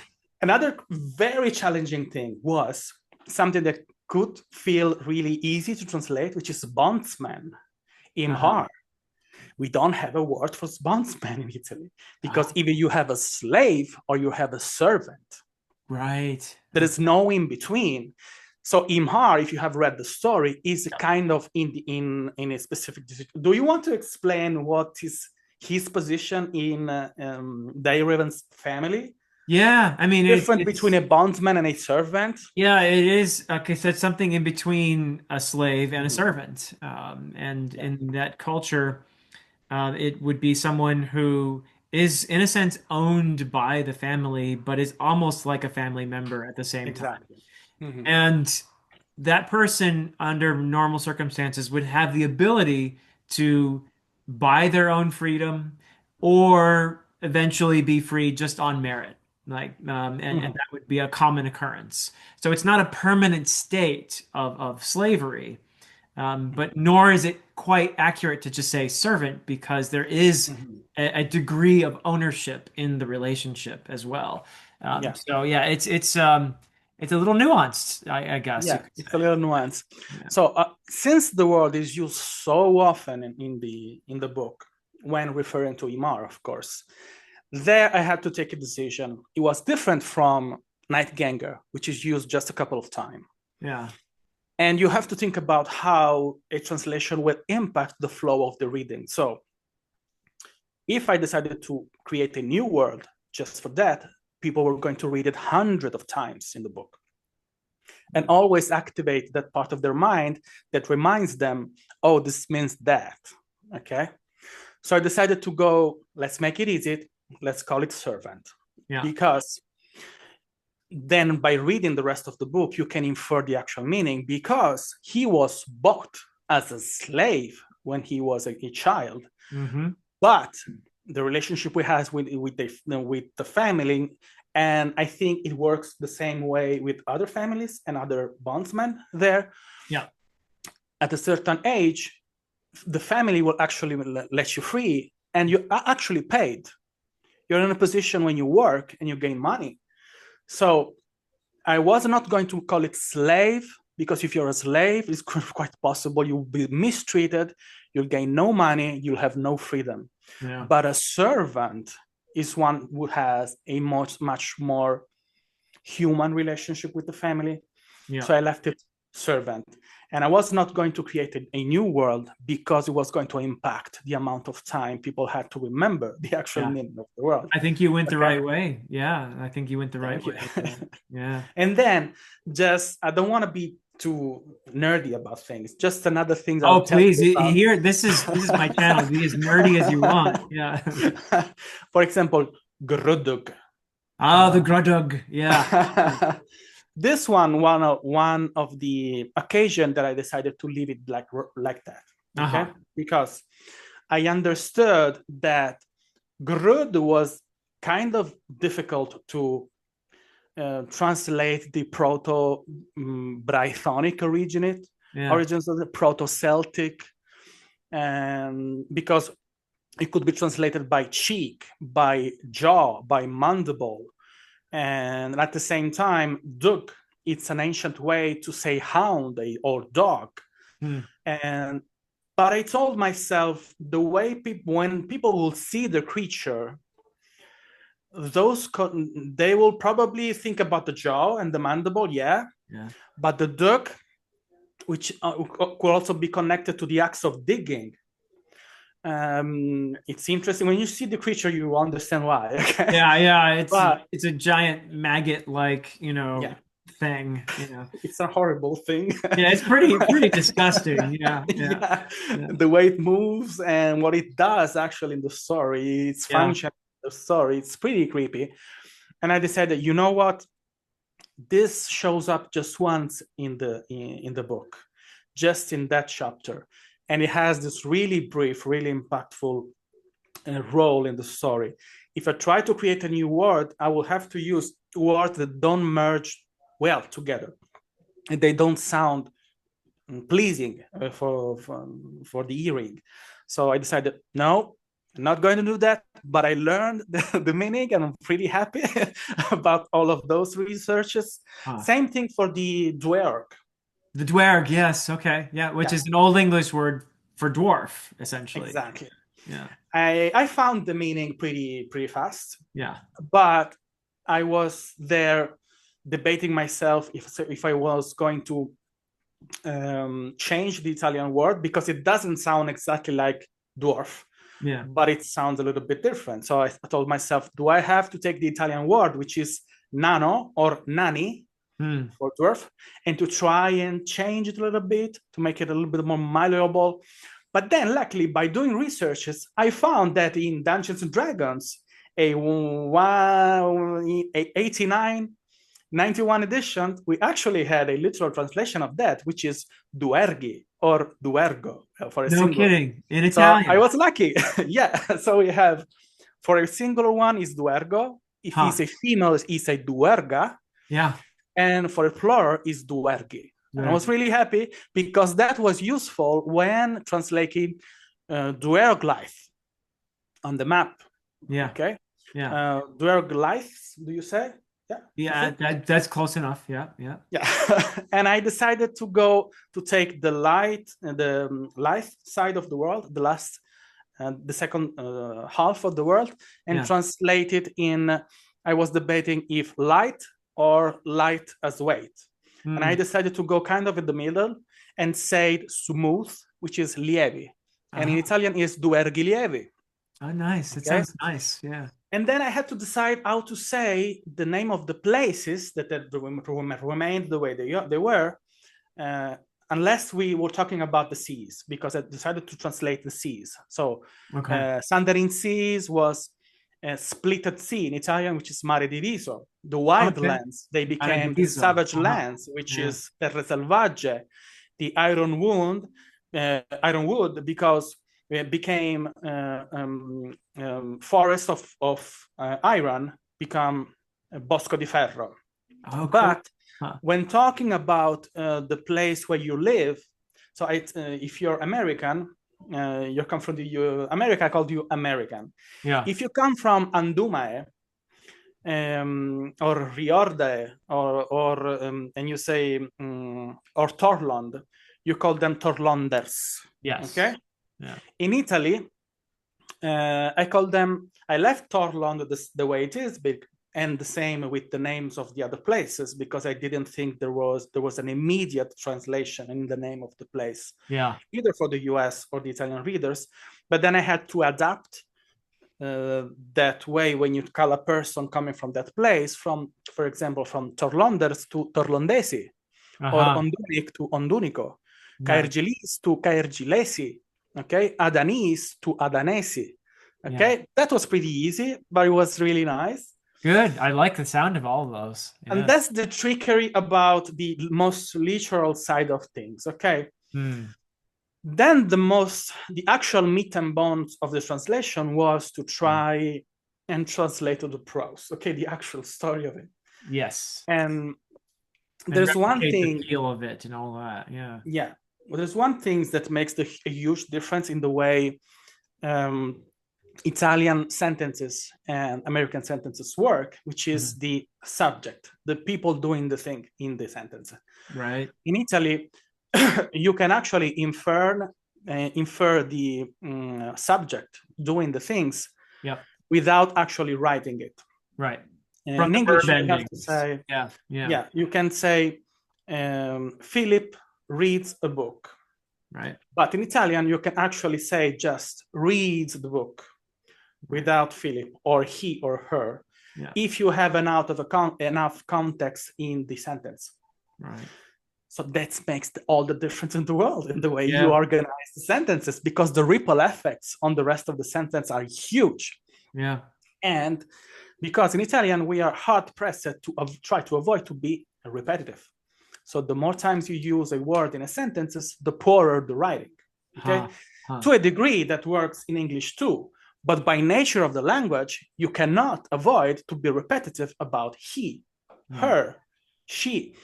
Another very challenging thing was something that could feel really easy to translate, which is bondsman, Uh-huh. imhar. We don't have a word for bondsman in Italy because Ah, either you have a slave or you have a servant. right. There is no in between. So imhar, if you have read the story, is kind of in a specific decision. Do you want to explain what is his position in Raven's family? Yeah. I mean, Different between it's a bondsman and a servant. yeah, it is like I said, something in between a slave and a Mhm. servant. And Yeah, in that culture, it would be someone who is, in a sense, owned by the family, but is almost like a family member at the same time. exactly. Mhm. And that person, under normal circumstances, would have the ability to buy their own freedom or eventually be free just on merit. And Mhm. that would be a common occurrence. So it's not a permanent state of slavery, but nor is it quite accurate to just say servant because there is Mhm. a degree of ownership in the relationship as well. Yeah. So yeah, it's a little nuanced, I guess you Yeah, could it's say. a little nuance. Yeah. So since the word is used so often in the book when referring to Imar, of course, there I had to take a decision. It was different from Nightganger, which is used just a couple of times. Yeah. And you have to think about how a translation will impact the flow of the reading. So if I decided to create a new word just for that, people were going to read it hundreds of times in the book and always activate that part of their mind that reminds them, oh, this means that. Okay. So I decided to go, let's make it easy. Let's call it servant. Yeah. Because then by reading the rest of the book, you can infer the actual meaning because he was bought as a slave when he was a child. Mm-hmm. But the relationship we have with the family, and I think it works the same way with other families and other bondsmen there. Yeah. At a certain age, the family will actually let you free, and you are actually paid. You're in a position when you work and you gain money. So I was not going to call it slave, because if you're a slave, it's quite possible you'll be mistreated, you'll gain no money, you'll have no freedom. Yeah. But a servant is one who has a much more human relationship with the family. Yeah. So I left it servant. And I was not going to create a new world because it was going to impact the amount of time people had to remember the actual Yeah. meaning of the world. I think you went the Okay. right way. Yeah. I think you went the right Thank way you. with that. Yeah. And then just, I don't want to be too nerdy about things. Just another thing I'll Oh, tell please. you about. Here, this is my channel. Be as nerdy as you want. Yeah. For example, gruduk. Oh, the Grudug. Yeah. This one of the occasion that I decided to leave it like that. Okay, Uh-huh. because I understood that grud was kind of difficult to translate the proto-Brythonic Yeah. origins of the proto-Celtic, and because it could be translated by cheek, by jaw, by mandible, and at the same time, dug, it's an ancient way to say hound or dog. Hmm. And but I told myself the way when people will see the creature, they will probably think about the jaw and the mandible, yeah. Yeah. But the duck, which could also be connected to the acts of digging, it's interesting. When you see the creature, you understand why. Okay? Yeah, yeah. It's But it's a giant maggot-like, yeah, thing, it's a horrible thing. Yeah, it's pretty disgusting. Yeah, yeah, Yeah, yeah, the way it moves and what it does actually in the story, its yeah, function in the story, it's pretty creepy. And I decided, you know what? This shows up just once in the book, just in that chapter, and it has this really brief, really impactful role in the story. If I try to create a new word, I will have to use words that don't merge well together, and they don't sound pleasing for the hearing. So I decided, no, I'm not going to do that. But I learned the meaning, and I'm pretty happy about all of those researches. Huh. Same thing for the dwerg. The dwerg, yes, okay, yeah, which Yeah, is an Old English word for dwarf, essentially. exactly. Yeah, I found the meaning pretty fast, yeah, but I was there debating myself if I was going to change the Italian word, because it doesn't sound exactly like dwarf, yeah, but it sounds a little bit different. So I told myself, do I have to take the Italian word, which is nano or nani hmm. for dwarf, and to try and change it a little bit to make it a little bit more malleable? But then, luckily, by doing researches, I found that in Dungeons and Dragons, a 89 91 edition, we actually had a literal translation of that, which is duergi or duergo for a No single. kidding. In So I Italian. was lucky. Yeah. So we have, for a singular one is duergo. If Huh. it's a female, it's a duerga. Yeah. And for a plural is duergi. And I was really happy because that was useful when translating duerglyph on the map. Yeah. Okay. Yeah. Duerglyphs, do you say? Yeah, you Yeah, see? that's close enough. Yeah, yeah, Yeah. And I decided to go to take the light side of the world, the second half of the world, and yeah. translate it in. I was debating if light or light as weight. And I Hmm. decided to go kind of in the middle and say smooth, which is lievi. And in Uh-huh. Italian is duergi lievi. Oh, nice. It Okay. sounds nice. Yeah. And then I had to decide how to say the name of the places that remained the way they were, uh, unless we were talking about the seas, because I decided to translate the seas. So Okay. Sundering Seas was splitted sea in Italian, which is mare diviso. The wild Okay. lands, they became the Paradiso. savage Uh-huh. lands, which Yeah. is terre selvagge. The iron wood, because it became forest of iron, become bosco di ferro. Oh, cool. But Huh. when talking about the place where you live, so if you're American, you come from the America, I called you American. Yeah. If you come from Andumae or Riorde and you say or Torlond, you call them Torlonders. Okay. Yes. Yeah. In Italy, I left Torlond the way it is, and the same with the names of the other places, because I didn't think there was an immediate translation in the name of the place, Yeah. either for the US or the Italian readers. But then I had to adapt that way when you call a person coming from that place, for example, from Torlonders to Torlondesi, or Uh-huh. Ondunic to Ondunico, Nice. Caergilis to Caergilesi, okay, Adanese to Adanesi. Yeah. Okay, that was pretty easy, but it was really nice. Good. I like the sound of all of those. And Yeah. that's the trickery about the most literal side of things. Okay. Hmm. Then the actual meat and bones of the translation was to Yeah. try and translate to the prose. Okay, the actual story of it. Yes. And And there's one replicate the thing, feel of it and all that. Yeah. yeah, well, there's one thing that makes a huge difference in the way um, Italian sentences and American sentences work, which is Mhm. the subject, the people doing the thing in the sentence. Right. In Italy, you can actually infer the subject doing the things Yep. without actually writing it. Right. From In the English, verb you have to endings. say, Yeah. Yeah. yeah, you can say, Philip reads a book. Right. But in Italian, you can actually say just reads the book Right. without Philip or he or her, Yeah. if you have enough context in the sentence. Right. So that makes all the difference in the world in the way you Yeah. organize the sentences, because the ripple effects on the rest of the sentence are huge. Yeah. And because in Italian, we are hard pressed to try to avoid to be repetitive. So the more times you use a word in a sentence, the poorer the writing. Okay. Huh. Huh. To a degree, that works in English too. But by nature of the language, you cannot avoid to be repetitive about he, Yeah. her, she,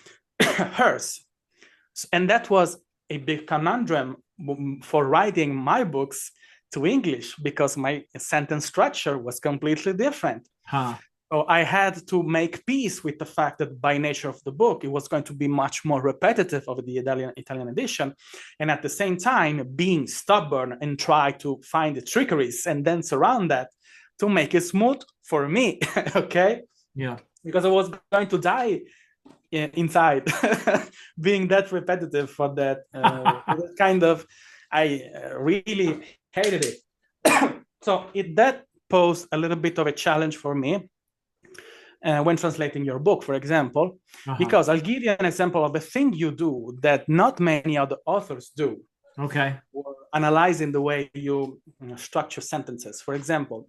hers. And that was a big conundrum for writing my books to English, because my sentence structure was completely different. Huh. So I had to make peace with the fact that by nature of the book, it was going to be much more repetitive of the Italian edition. And at the same time, being stubborn and try to find the trickeries and dance around that to make it smooth for me. Okay. Yeah. Because I was going to die inside being that repetitive for that kind of, I really hated it. So that posed a little bit of a challenge for me when translating your book, for example, Uh-huh. because I'll give you an example of a thing you do that not many other authors do, Okay. or analyzing the way structure sentences. For example,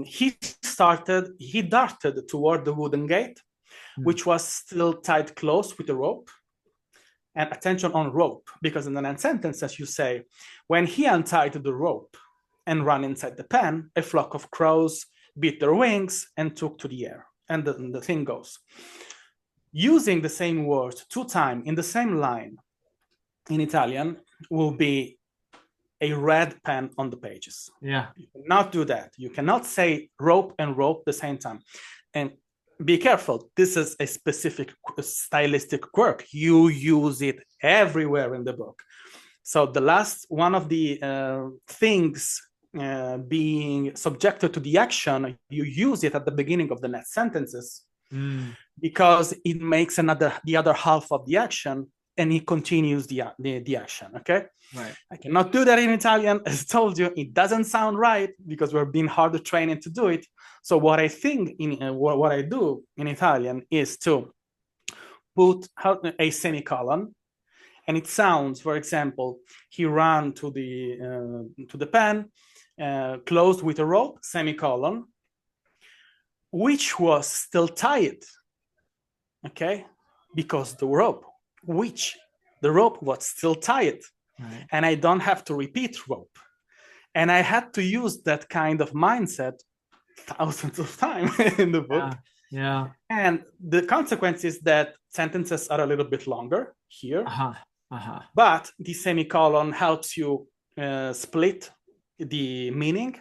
he darted toward the wooden gate, Hmm. which was still tied close with a rope. And attention on rope, because in the next sentence, as you say, when he untied the rope and ran inside the pen, a flock of crows beat their wings and took to the air. And the thing goes. Using the same word 2 times in the same line in Italian will be a red pen on the pages. Yeah. You cannot do that. You cannot say rope and rope the same time. And be careful. This is a specific stylistic quirk. You use it everywhere in the book. So the last one of the things being subjected to the action, you use it at the beginning of the next sentences because it makes the other half of the action, and it continues the action. Okay. Right. I cannot do that in Italian. As I told you, it doesn't sound right because we're being harder training to do it. So what I think what I do in Italian is to put a semicolon, and it sounds, for example, he ran to the pen, closed with a rope, semicolon, which was still tied. Okay, because the rope was still tied. Right. And I don't have to repeat rope. And I had to use that kind of mindset thousands of times in the book. Yeah. And the consequence is that sentences are a little bit longer here. But the semicolon helps you split the meaning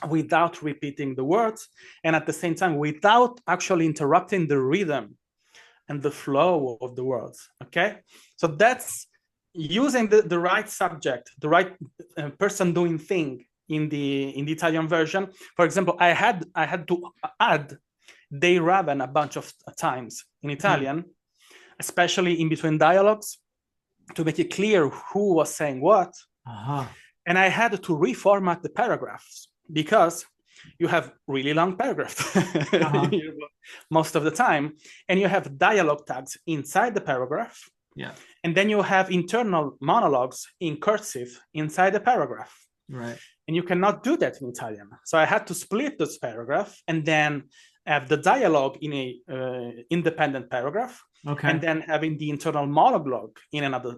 without repeating the words, and at the same time without actually interrupting the rhythm and the flow of the words. Okay, so that's using the right subject, the right person doing thing in the Italian version. For example, I had to add "dei raven" a bunch of times in Italian, especially in between dialogues, to make it clear who was saying what. And I had to reformat the paragraphs because you have really long paragraphs most of the time, and you have dialogue tags inside the paragraph. Yeah. And then you have internal monologues in cursive inside the paragraph. Right. And you cannot do that in Italian. So I had to split this paragraph and then have the dialogue in a independent paragraph. Okay. And then having the internal monologue in another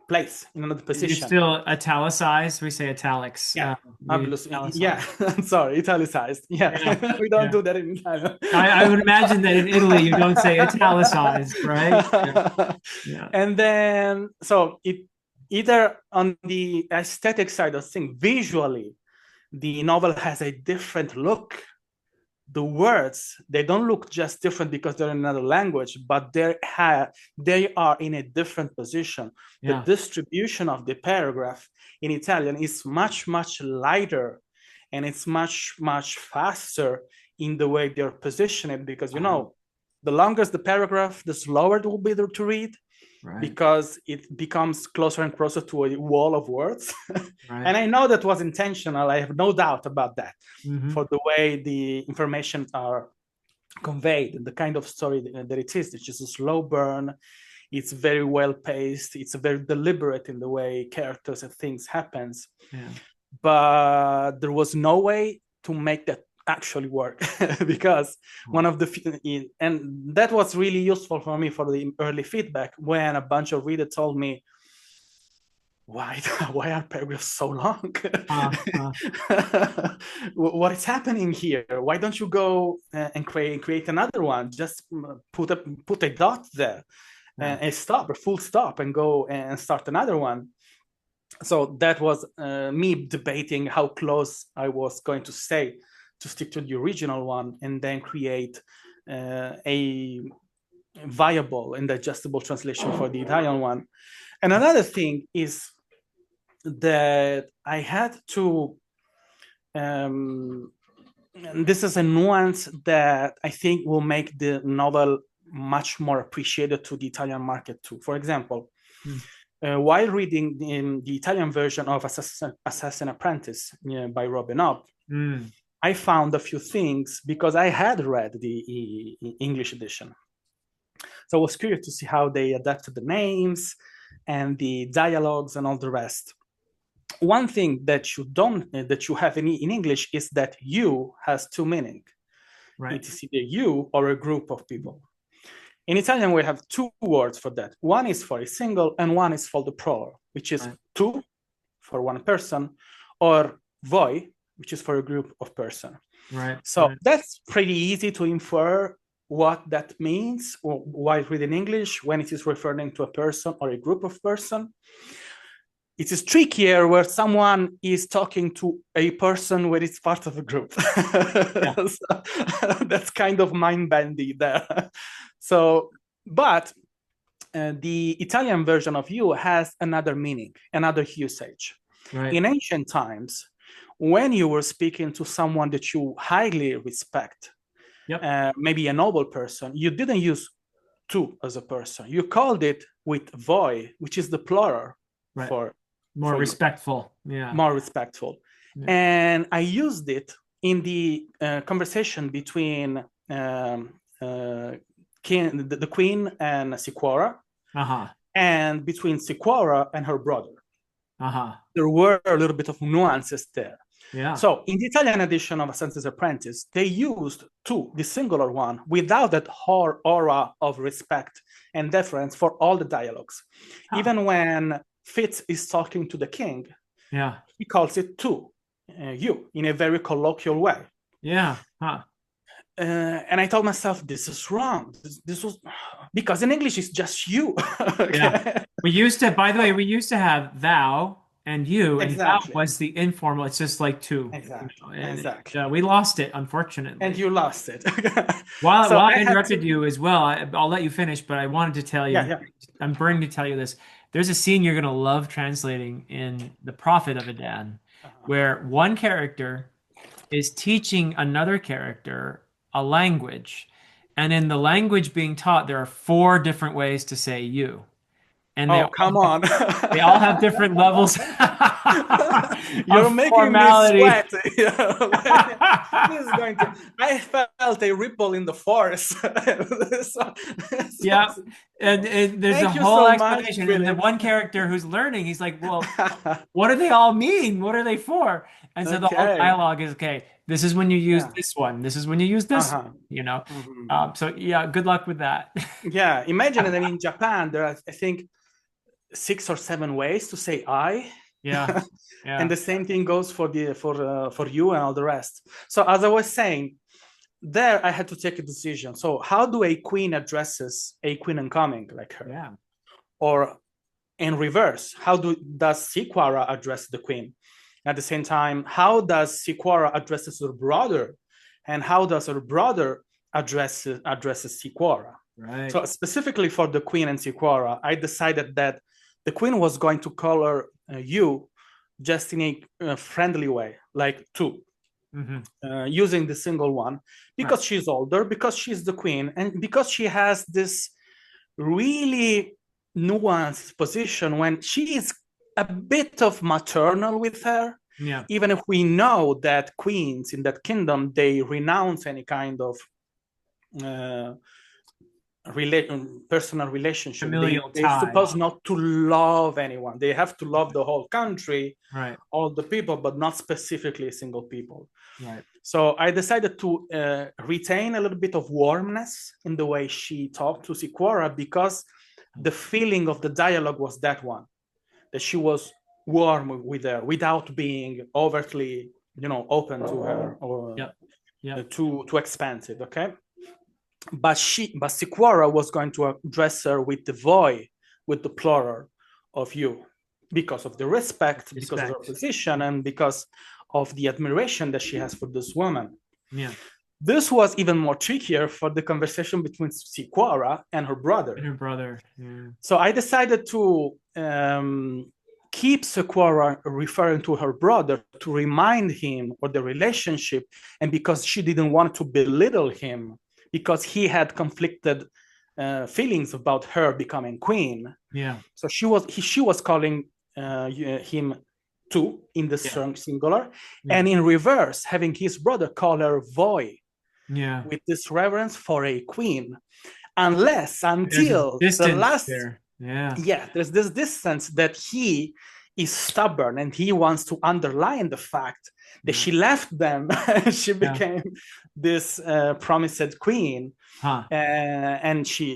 place, in another position. It's still italicized. We say italics. Yeah, yeah. Sorry, italicized. Yeah, we don't do that in Italian. I would imagine that in Italy you don't say italicized, right? Yeah. And then, so it either on the aesthetic side of things, visually, the novel has a different look. The words, they don't look just different because they're in another language, but they are in a different position. Yeah. The distribution of the paragraph in Italian is much, much lighter, and it's much, much faster in the way they're positioned, because, you know, the longer the paragraph, the slower it will be to read. Right. Because it becomes closer and closer to a wall of words. Right. And I know that was intentional. I have no doubt about that, for the way the information are conveyed and the kind of story that it is. It's just a slow burn. It's very well paced. It's very deliberate in the way characters and things happens. Yeah. But there was no way to make that actually work because one of the, and that was really useful for me for the early feedback, when a bunch of readers told me, why are paragraphs so long? What is happening here? Why don't you go and create another one? Just put a dot there, and a stop, a full stop, and go and start another one. So that was me debating how close I was going to stay to stick to the original one and then create a viable and digestible translation for the Italian one. And another thing is that I had to, and this is a nuance that I think will make the novel much more appreciated to the Italian market too. For example, while reading the Italian version of Assassin Apprentice by Robin Hobb, I found a few things because I had read the English edition. So I was curious to see how they adapted the names and the dialogues and all the rest. One thing that you have in English is that you has two meanings. Right. It is either you or a group of people. In Italian, we have two words for that. One is for a single and one is for the plural, which is tu for one person, or voi, which is for a group of person. Right. So that's pretty easy to infer what that means while reading English when it is referring to a person or a group of person. it is trickier where someone is talking to a person where it's part of a group. Yeah. So, that's kind of mind-bendy there. So, but the Italian version of you has another meaning, another usage. Right. In ancient times, when you were speaking to someone that you highly respect, Yep. maybe a noble person, you didn't use tu as a person. You called it with voi, which is the plural Right. for More you, respectful. Yeah. more respectful. Yeah. And I used it in the conversation between the queen and Sicora, Uh-huh. and between Sicora and her brother. Uh-huh. There were a little bit of nuances there. Yeah. So in the Italian edition of A Senses Apprentice, they used tu, the singular one, without that aura of respect and deference for all the dialogues. Huh. Even when Fitz is talking to the king, Yeah. he calls it tu, you, in a very colloquial way. Yeah. Huh. And I told myself, this is wrong. This was because in English it's just you. Yeah. Okay? We used to, by the way, we used to have thou and you, and thou Exactly. was the informal. It's just like two, Exactly. and Exactly. we lost it, And unfortunately. you lost it. While So while I I had to, interrupted you as well, I'll let you finish, but I wanted to tell you, yeah, yeah. I'm burning to tell you this. There's a scene you're gonna love translating in The Prophet of Edan, Uh-huh. where one character is teaching another character a language, and in the language being taught, there are four different ways to say you, and Oh, come on. they all have different levels You're of making me formality. sweat. This is going to. I felt a ripple in the forest. So- Yeah, so- and there's a Thank you whole so much, explanation. And the Philip. one character who's learning, he's like, "Well, what do they all mean? What are they for?" And so the whole Okay. dialogue is, "Okay, this is when you use Yeah. this one. This is when you use this Uh-huh. one." You know. Mhm. So yeah, good luck with that. Yeah. Imagine that in Japan, there are, I think, 6 or 7 ways to say I. Yeah, And yeah, the same thing goes for you and all the rest. So as I was saying, there I had to take a decision. So how do a queen addresses a queen incoming like her? yeah. Or in reverse, how does Siquara address the queen? At the same time, how does Siquara addresses her brother? And how does her brother addresses Siquara? Right. So specifically for the queen and Siquara, I decided that the queen was going to call her you just in a friendly way, like tu, Hmm. using the single one, Right. because she's older, because she's the queen, and because she has this really nuanced position when she is a bit of maternal with her, Yeah. even if we know that queens in that kingdom, they renounce any kind of uh, personal relationship. Familial They're ties. supposed not to love anyone. They have to love the whole country, Right. all the people, but not specifically single people. Right. So I decided to retain a little bit of warmness in the way she talked to Sikora, because the feeling of the dialogue was that one, that she was warm with her without being overtly, open to her or Yep. Yep. too expansive. Okay. But Sikora was going to address her with the voi, with the plural of you, because of the respect, because of her Respect. position, and because of the admiration that she has for this woman. Yeah. This was even more trickier for the conversation between Sikora and her And brother. her brother. Yeah. So I decided to keep Sikora referring to her brother to remind him of the relationship, and because she didn't want to belittle him, because he had conflicted feelings about her becoming queen. Yeah. So she was calling him tu in the Yeah. singular, Yeah. and in reverse, having his brother call her voi, Yeah. with this reverence for a queen, unless There's a until the distance last. there. Yeah. Yeah, there's this distance that he is stubborn, and he wants to underline the fact that Yeah. she left them. She Yeah. became this promised queen, Huh. and he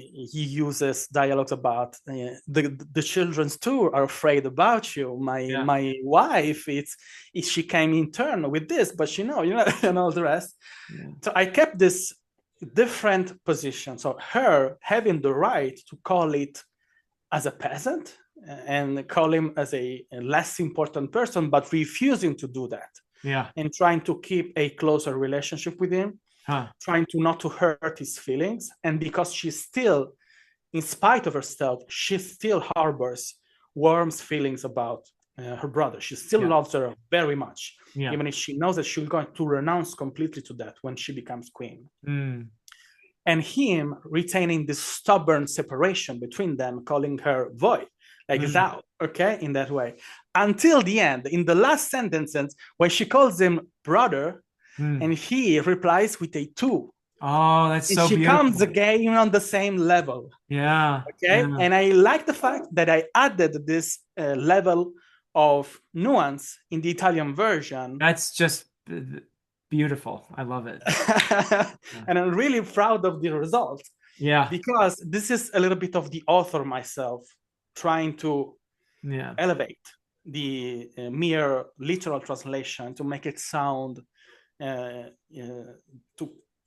uses dialogues about the children's too are afraid about you. Yeah. My wife, she came in turn with this, but and all the rest. Yeah. So I kept this different position. So her having the right to call it as a peasant, and call him as a less important person, but refusing to do that. Yeah. And trying to keep a closer relationship with him, trying to not to hurt his feelings. And because she still, in spite of herself, she still harbors warm feelings about her brother. She still loves her very much, even if she knows that she's going to renounce completely to that when she becomes queen. And him retaining this stubborn separation between them, calling her Voy, like thou, okay, in that way. Until the end, in the last sentences, when she calls him brother, and he replies with a tu. Oh, that's so she beautiful. comes again on the same level. Yeah. Okay. Yeah. And I like the fact that I added this level of nuance in the Italian version. That's just beautiful. I love it. And I'm really proud of the result. Yeah. Because this is a little bit of the author myself trying to elevate the mere literal translation to make it sound, to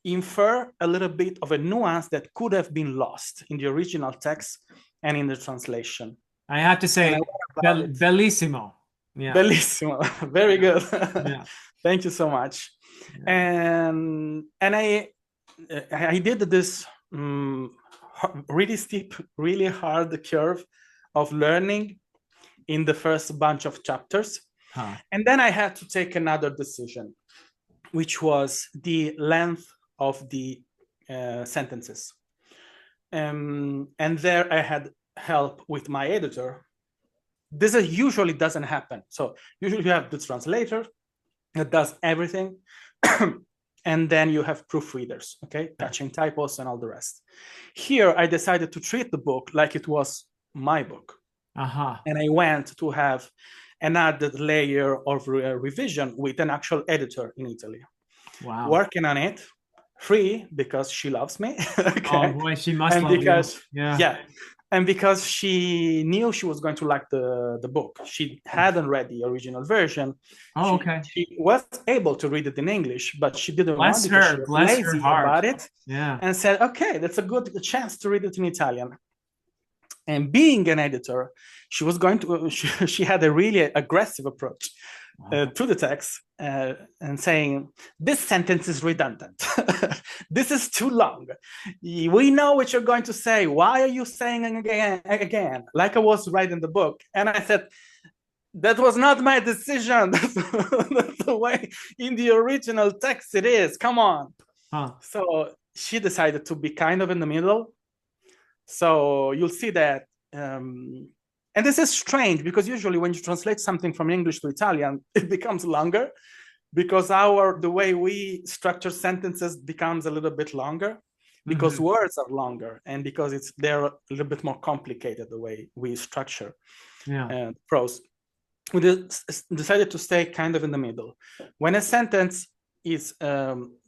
infer a little bit of a nuance that could have been lost in the original text and in the translation. I have to say, bellissimo. Yeah. Bellissimo. Very good. Yeah. Thank you so much. Yeah. And I did this really steep, really hard curve of learning in the first bunch of chapters. And then I had to take another decision, which was the length of the sentences. And there I had help with my editor. This usually doesn't happen. So usually you have the translator that does everything. And then you have proofreaders, okay, catching typos and all the rest. Here, I decided to treat the book like it was my book. And I went to have an added layer of revision with an actual editor in Italy. Wow. Working on it, free, because she loves me. Okay? Oh boy, she must love because, you. Yeah. Yeah. And because she knew she was going to like the book. She hadn't read the original version. Oh, okay. She was able to read it in English, but she didn't want to. Because she was lazy about it. Yeah. And said, okay, that's a good chance to read it in Italian. And being an editor, she was going to, she had a really aggressive approach to the text and saying, this sentence is redundant. This is too long. We know what you're going to say. Why are you saying again? Like I was writing the book. And I said, that was not my decision. That's the way in the original text it is. Come on. So she decided to be kind of in the middle. So you'll see that, and this is strange because usually when you translate something from English to Italian, it becomes longer because the way we structure sentences becomes a little bit longer because words are longer and because they're a little bit more complicated the way we structure prose. We decided to stay kind of in the middle. When a sentence is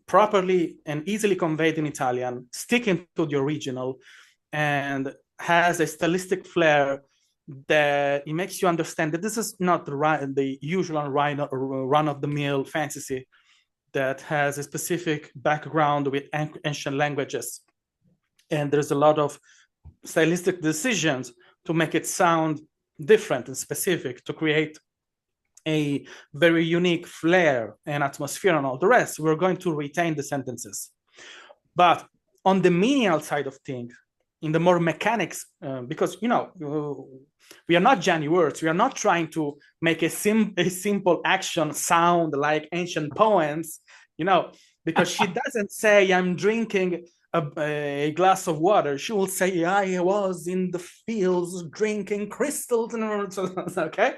properly and easily conveyed in Italian, sticking to the original, and has a stylistic flair that it makes you understand that this is not the usual run-of-the-mill fantasy that has a specific background with ancient languages. And there's a lot of stylistic decisions to make it sound different and specific, to create a very unique flair and atmosphere and all the rest. We're going to retain the sentences. But on the menial side of things, in the more mechanics, because, we are not Johnny Words. We are not trying to make a simple action sound like ancient poems, because she doesn't say, I'm drinking a glass of water. She will say, I was in the fields drinking crystals. Okay?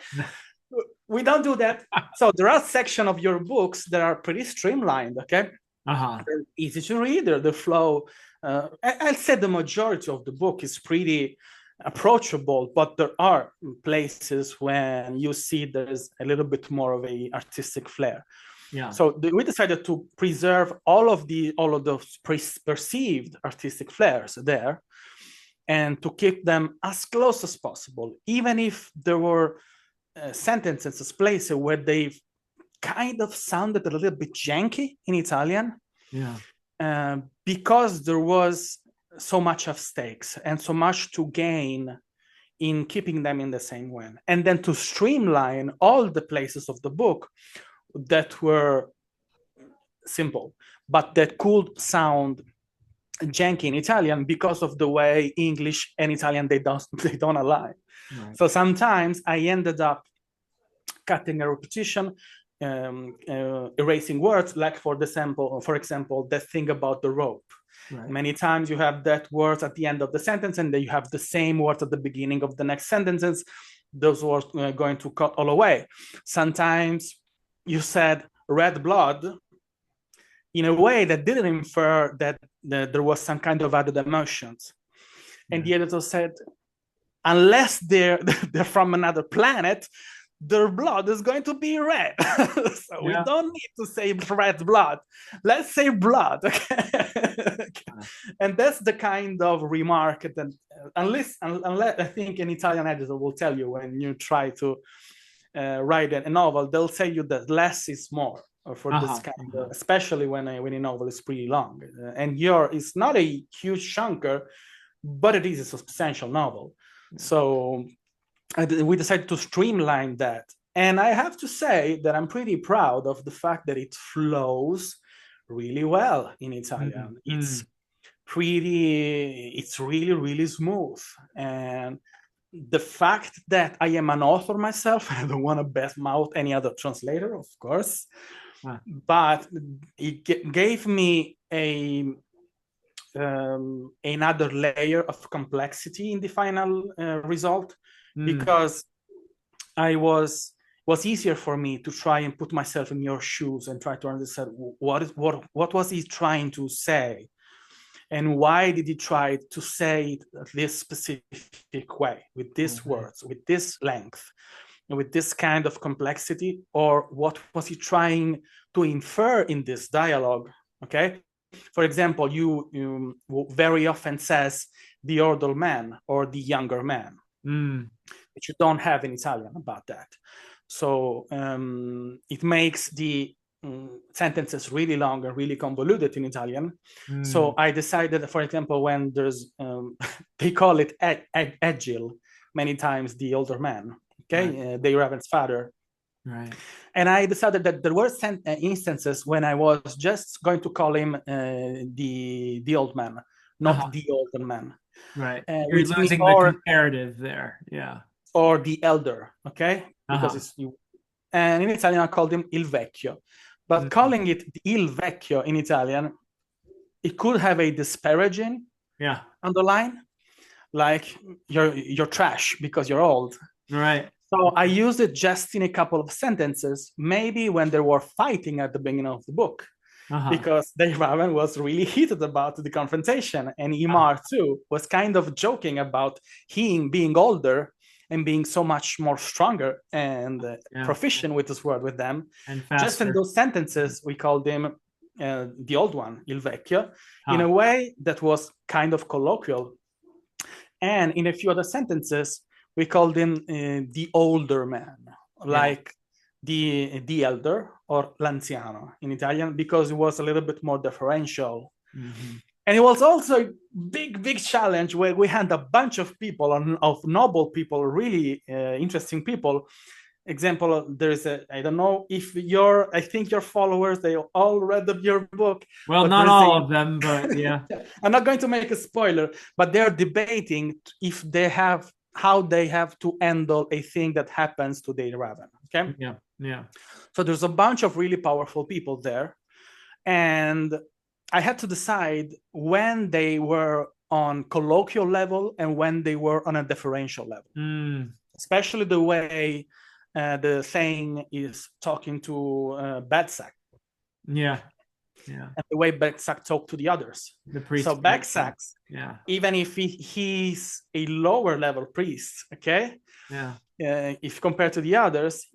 We don't do that. So there are sections of your books that are pretty streamlined, okay? They're easy to read. The flow, I'd say the majority of the book is pretty approachable, but there are places when you see there's a little bit more of a artistic flair. Yeah. So we decided to preserve all of those perceived artistic flares there, and to keep them as close as possible, even if there were sentences, places where they kind of sounded a little bit janky in Italian. Yeah. Because there was so much of stakes and so much to gain in keeping them in the same way, and then to streamline all the places of the book that were simple, but that could sound janky in Italian because of the way English and Italian they don't align. Right. So sometimes I ended up cutting a repetition, erasing words, like for example, the thing about the rope. Right. Many times you have that words at the end of the sentence, and then you have the same words at the beginning of the next sentences. Those words are going to cut all away. Sometimes you said red blood in a way that didn't infer that there was some kind of added emotions. And the editor said, unless they're from another planet, their blood is going to be red. So we don't need to say red blood. Let's say blood. Okay? And that's the kind of remark that unless I think an Italian editor will tell you when you try to write a novel, they'll tell you that less is more for this kind of, especially when a novel is pretty long. And it's not a huge chunker, but it is a substantial novel. So we decided to streamline that. And I have to say that I'm pretty proud of the fact that it flows really well in Italian. It's really, really smooth. And the fact that I am an author myself, I don't want to badmouth any other translator, of course, but it gave me another layer of complexity in the final result, because it was easier for me to try and put myself in your shoes and try to understand what was he trying to say, and why did he try to say it this specific way, with these words, with this length, with this kind of complexity, or what was he trying to infer in this dialogue? Okay. For example, you very often says the older man or the younger man, but you don't have in Italian about that. So it makes the sentences really long and really convoluted in Italian. So I decided, for example, when there's, they call it agile many times, the older man, okay, the Raven's father. Right. And I decided that there were instances when I was just going to call him the old man, not the older man. Right. You're losing the comparative there. Yeah. Or the elder, okay? Because it's you. And in Italian, I called him il vecchio. But calling it il vecchio in Italian, it could have a disparaging underline, like you're trash because you're old. Right. So I used it just in a couple of sentences, maybe when they were fighting at the beginning of the book, because Raven was really heated about the confrontation, and Imar too was kind of joking about him being older and being so much more stronger and proficient with this word with them. And just in those sentences, we called him the old one, il vecchio, in a way that was kind of colloquial. And in a few other sentences, we called him the older man, like the elder or l'anziano in Italian, because it was a little bit more deferential. And it was also a big challenge where we had a bunch of people, of noble people, really interesting people. Example, there's I don't know if I think your followers, they all read your book. Well, not all of them, but yeah. I'm not going to make a spoiler, but they're debating how they have to handle a thing that happens to the Raven. Okay. Yeah. So there's a bunch of really powerful people there. And I had to decide when they were on colloquial level and when they were on a deferential level, especially the way the saying is talking to Bagsack. Yeah. And the way Bagsack talked to the others. The priest. So Bagsack, even if he's a lower level priest, okay? If compared to the others,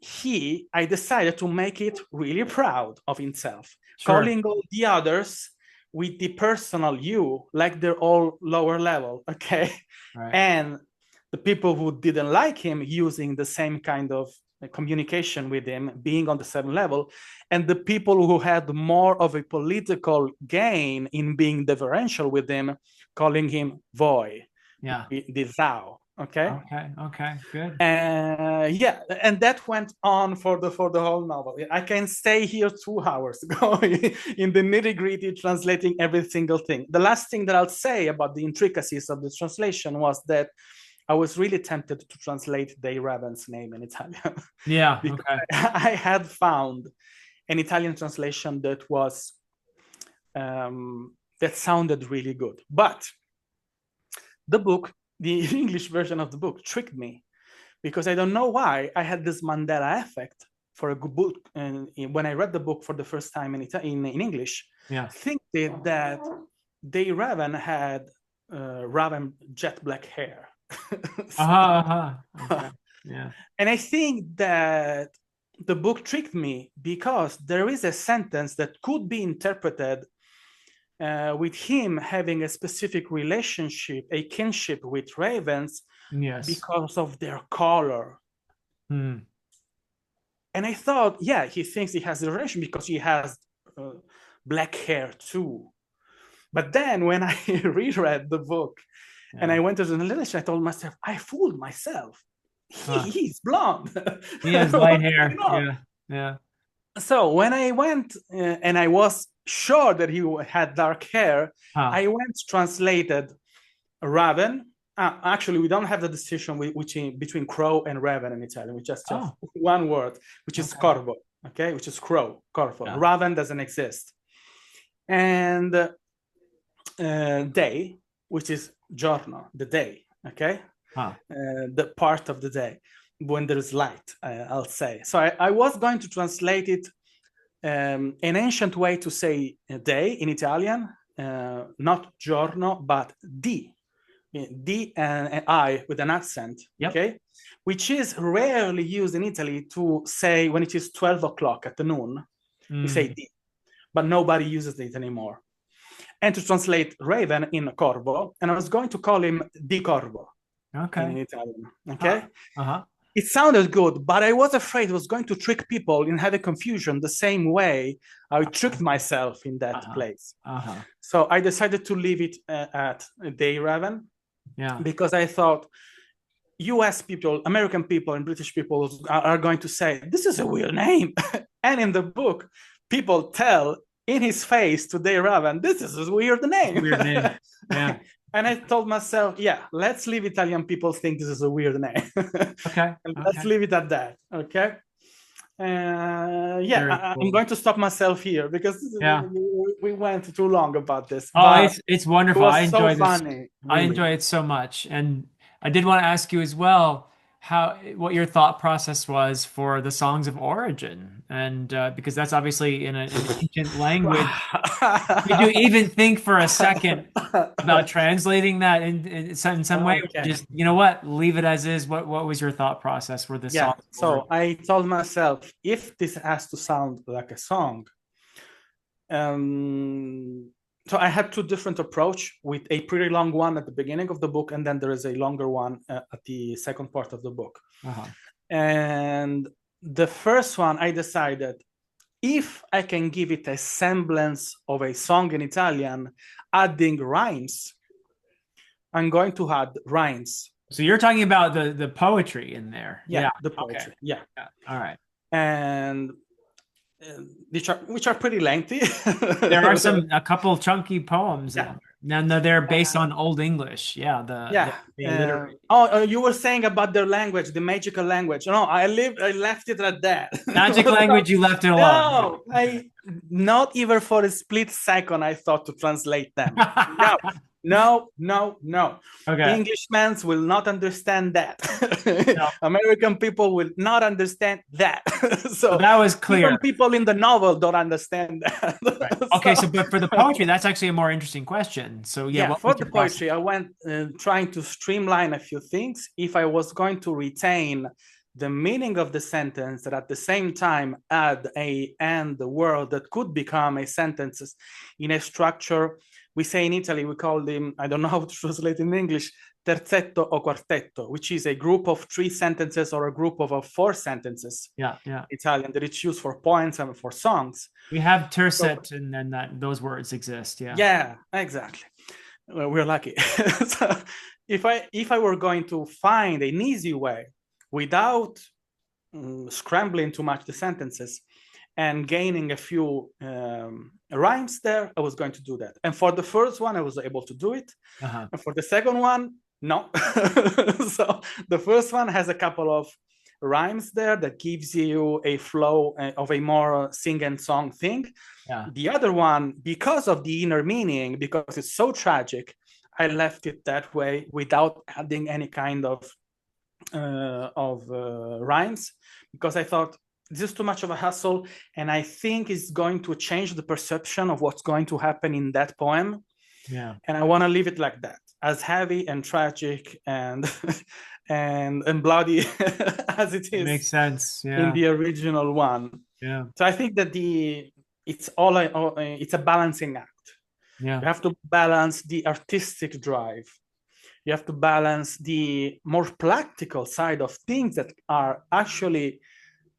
I decided to make it really proud of himself, calling all the others with the personal you, like they're all lower level, okay? Right. And the people who didn't like him using the same kind of communication with him, being on the same level, and the people who had more of a political gain in being deferential with him, calling him voi, the thou. Okay. Okay. Okay. Good. Yeah, and that went on for the whole novel. I can stay here 2 hours going in the nitty gritty, translating every single thing. The last thing that I'll say about the intricacies of the translation was that I was really tempted to translate Day Raven's name in Italian Yeah. because Okay. I had found an Italian translation that was that sounded really good, but the book, the English version of the book, tricked me because I don't know why I had this Mandela effect for a good book. And when I read the book for the first time in English, Yeah. thinking that Day Raven had Raven jet black hair. So, Uh-huh. Uh-huh. Okay. Yeah. and I think that the book tricked me because there is a sentence that could be interpreted with him having a specific relationship, a kinship with ravens Yes. because of their color. Hmm. And I thought, yeah, he thinks he has a relation because he has uh, black hair too. But then when I reread the book and Yeah. I went to the translation, I told myself, I fooled myself. Huh. He's blonde. He has light What's hair. going on? Yeah. Yeah. So when I went and I was sure that he had dark hair, Huh. I went translated Raven. Actually, we don't have the distinction between crow and raven in Italian. We just have Oh. one word, which is Okay. corvo, okay, which is crow, corvo. Yeah. Raven doesn't exist. And day, which is giorno, the day, okay, Huh. the part of the day when there's light, I'll say. So I was going to translate it an ancient way to say day in Italian, not giorno, but di. D and I with an accent, Yep. okay, which is rarely used in Italy to say when it is 12 o'clock at the noon, we say Mm. D, but nobody uses it anymore. And to translate raven in corvo, and I was going to call him Di Corvo in Okay. Italian, Huh. okay? Uh-huh. It sounded good, but I was afraid it was going to trick people in having confusion the same way I tricked myself in that Uh-huh. place. Uh-huh. So I decided to leave it at Day Raven Yeah. because I thought US people, American people, and British people are going to say, this is a weird name. And in the book, people tell in his face to Day Raven, this is a weird It's a name. weird name. Yeah. And I told myself, yeah, let's leave Italian people think this is a weird name. Okay. And let's Okay. leave it at that. Okay. Yeah, Very I'm cool. going to stop myself here because Yeah. we went too long about this, Oh, but it's it wonderful. I was so enjoy this. funny, I really. enjoy it so much. And I did want to ask you as well what your thought process was for the songs of origin. And because that's obviously in an ancient language. Did you even think for a second about translating that in some way? Or Okay. just, you know what, leave it as is. What was your thought process for the Yeah. songs of So origin? I told myself, if this has to sound like a song, um, so I had two different approach with a pretty long one at the beginning of the book, and then there is a longer one at the second part of the book. Uh-huh. And the first one, I decided if I can give it a semblance of a song in Italian, adding rhymes, I'm going to add rhymes. So you're talking about the poetry in there. Yeah, Yeah. the Okay. poetry. Yeah. Yeah. All right. And which are pretty lengthy. There are a couple chunky poems in Yeah. there. No, they're based on Old English. Yeah, Yeah. they alliterate. You were saying about their language, the magical language. No, I left it at that. Magic language, you left it alone. No, I not even for a split second I thought to translate them. No, no, no, no. Okay. Englishmen will not understand that. No. American people will not understand that. So So that was even clear. people in the novel don't understand that. Right. Okay, So, but for the poetry, that's actually a more interesting question. So yeah, yeah, what for was the your process? poetry, I went trying to streamline a few things. If I was going to retain the meaning of the sentence, that at the same time add a and the word that could become a sentence in a structure. We say in Italy, we call them, I don't know how to translate in English, terzetto o quartetto, which is a group of 3 sentences or a group of 4 sentences. Yeah, yeah. Italian that it's used for poems and for songs. We have So tercet, and then that those words exist. Yeah. yeah, exactly. Well, we're lucky. So if I were going to find an easy way without scrambling too much the sentences and gaining a few rhymes there, I was going to do that. And for the first one, I was able to do it. Uh-huh. And for the second one, no. So the first one has a couple of rhymes there that gives you a flow of a more sing and song thing. Yeah. The other one, because of the inner meaning, because it's so tragic, I left it that way without adding any kind of rhymes, because I thought this is too much of a hassle, and I think it's going to change the perception of what's going to happen in that poem. Yeah. And I want to leave it like that, as heavy and tragic and and bloody as it It is makes sense. in Yeah. the original one. Yeah. So I think that it's a balancing act. Yeah. You have to balance the artistic drive. You have to balance the more practical side of things that are actually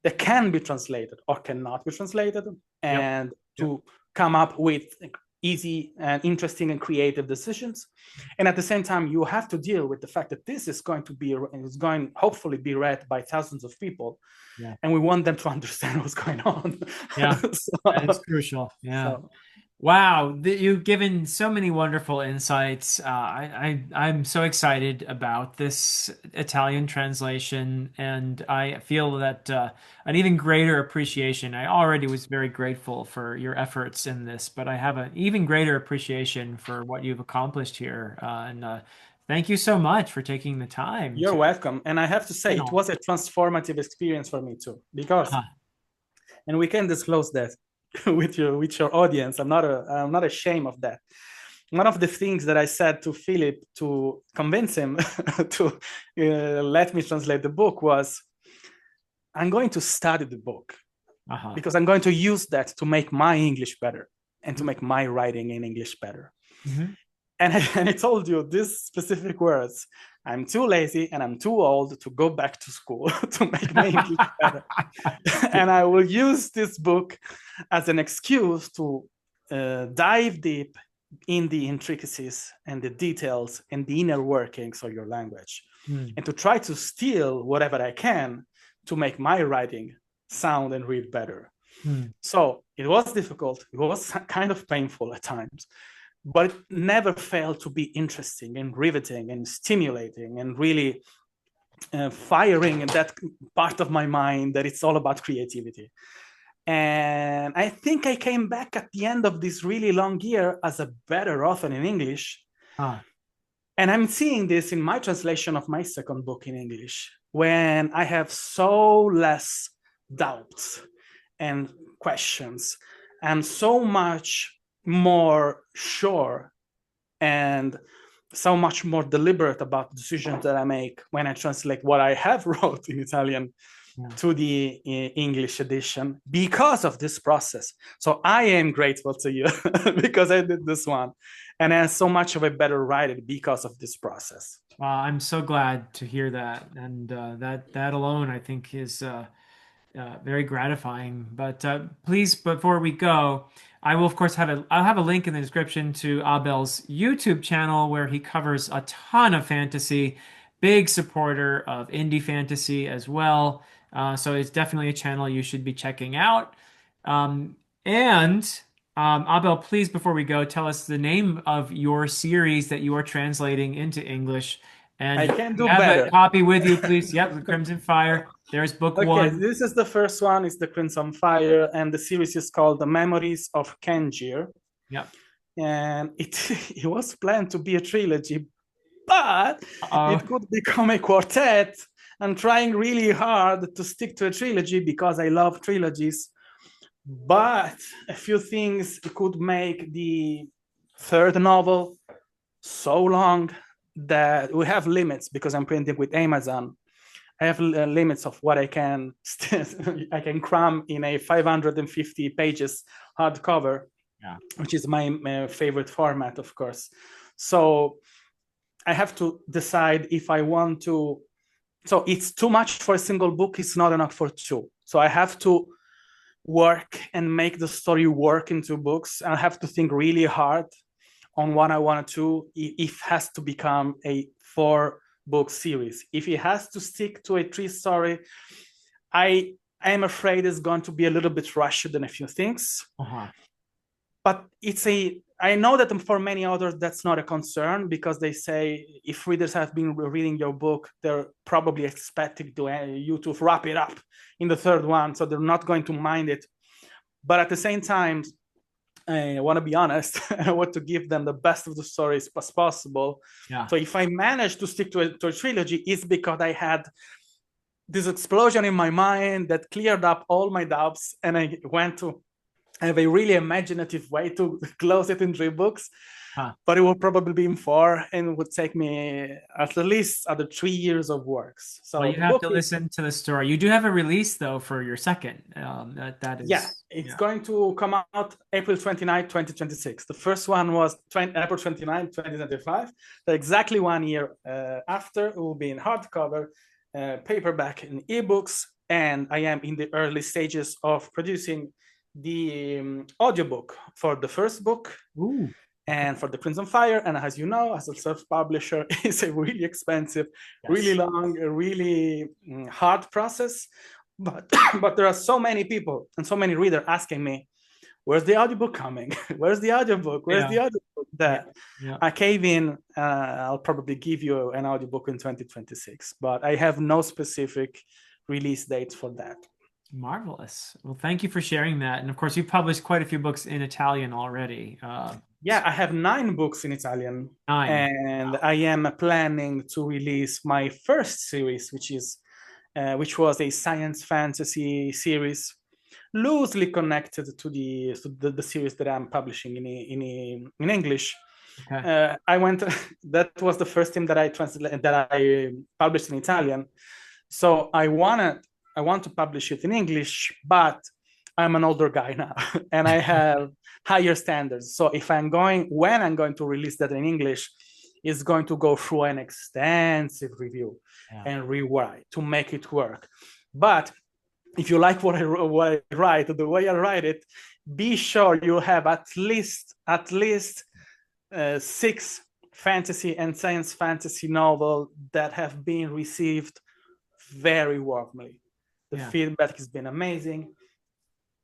that can be translated or cannot be translated, Yep. and Yep. to come up with easy and interesting and creative decisions. And at the same time, you have to deal with the fact that this is going to be hopefully be read by thousands of people, Yeah. and we want them to understand what's going on. Yeah. That is so, crucial. Yeah. so Wow, you've given so many wonderful insights. I'm so excited about this Italian translation, and I feel that an even greater appreciation. I already was very grateful for your efforts in this, but I have an even greater appreciation for what you've accomplished here. And thank you so much for taking the time you're to welcome. And I have to say, it channel. was a transformative experience for me too, because, Uh-huh. and we can disclose that with your audience. I'm not ashamed of that. One of the things that I said to Philip to convince him to let me translate the book was, I'm going to study the book Uh-huh. because I'm going to use that to make my English better and to make my writing in English better. Mm-hmm. And I told you these specific words. I'm too lazy and I'm too old to go back to school to make my English better. And I will use this book as an excuse to dive deep in the intricacies and the details and the inner workings of your language, Mm. and to try to steal whatever I can to make my writing sound and read better. Mm. So it was difficult. It was kind of painful at times, but it never failed to be interesting and riveting and stimulating and really firing in that part of my mind that it's all about creativity. And I think I came back at the end of this really long year as a better author in English. Ah. And I'm seeing this in my translation of my second book in English, when I have so less doubts and questions. I'm so much more sure and so much more deliberate about the decisions that I make when I translate what I have wrote in Italian to the English edition, because of this process. So I am grateful to you because I did this one, and I'm so much of a better writer because of this process. I'm so glad to hear that, and that alone, I think, is very gratifying. But please, before we go, I will of course I'll have a link in the description to Abel's YouTube channel where he covers a ton of fantasy, big supporter of indie fantasy as well. So it's definitely a channel you should be checking out. And Abel, please, before we go, tell us the name of your series that you are translating into English. And I if can you do have a better. copy with you, please. Yep, The Crimson Fire. There's book Okay, one. this is the first one. It's The Crimson Fire, and the series is called The Memories of Kenjir. Yep. And it was planned to be a trilogy, but Uh-oh. it could become a quartet. I'm trying really hard to stick to a trilogy because I love trilogies, but a few things could make the third novel so long that we have limits, because I'm printing with Amazon. I have limits of what I can I can cram in a 550 pages hardcover, Yeah. which is my favorite format, of course. So I have to decide if I want to. So it's too much for a single book. It's not enough for two. So I have to work and make the story work in two books. I have to think really hard on what I want to do, if it has to become a 4-book series. If it has to stick to a 3-story, I am afraid it's going to be a little bit rushed in a few things. Uh-huh. But I know that for many authors, that's not a concern, because they say if readers have been reading your book, they're probably expecting you to wrap it up in the third one. So they're not going to mind it. But at the same time, I want to be honest. I want to give them the best of the stories as possible. Yeah. So if I manage to stick to a trilogy, it's because I had this explosion in my mind that cleared up all my doubts, and I went to have a really imaginative way to close it in 3 books. Huh. But it will probably be in 4, and it would take me at least other 3 years of works. Well, So you the have book to is, listen to the story. You do have a release though for your second. That yeah, is, it's yeah. going to come out April 29, 2026. The first one was April 29, 2025. So exactly 1 year after, it will be in hardcover, paperback, and ebooks. And I am in the early stages of producing the audiobook for the first book. Ooh. And for the Crimson Fire. And as you know, as a self-publisher, it's a really expensive, really Yes. long, really hard process. But but there are so many people and so many readers asking me, where's the audiobook coming? Where's the audiobook? Where's Yeah. the audiobook? Yeah. That Yeah. I cave in. I'll probably give you an audiobook in 2026, but I have no specific release date for that. Marvelous. Well, thank you for sharing that. And of course, you've published quite a few books in Italian already. Yeah, I have 9 books in Italian, 9. and I am planning to release my first series, which was a science fantasy series, loosely connected to the series that I'm publishing in English. Okay. I went. That was the first thing that I published in Italian. So I want to publish it in English, but I'm an older guy now, and I have higher standards. So when I'm going to release that in English, it's going to go through an extensive review Yeah. and rewrite to make it work. But if you like what I write, the way I write it, be sure you have at least 6 fantasy and science fantasy novels that have been received very warmly. The feedback has been amazing.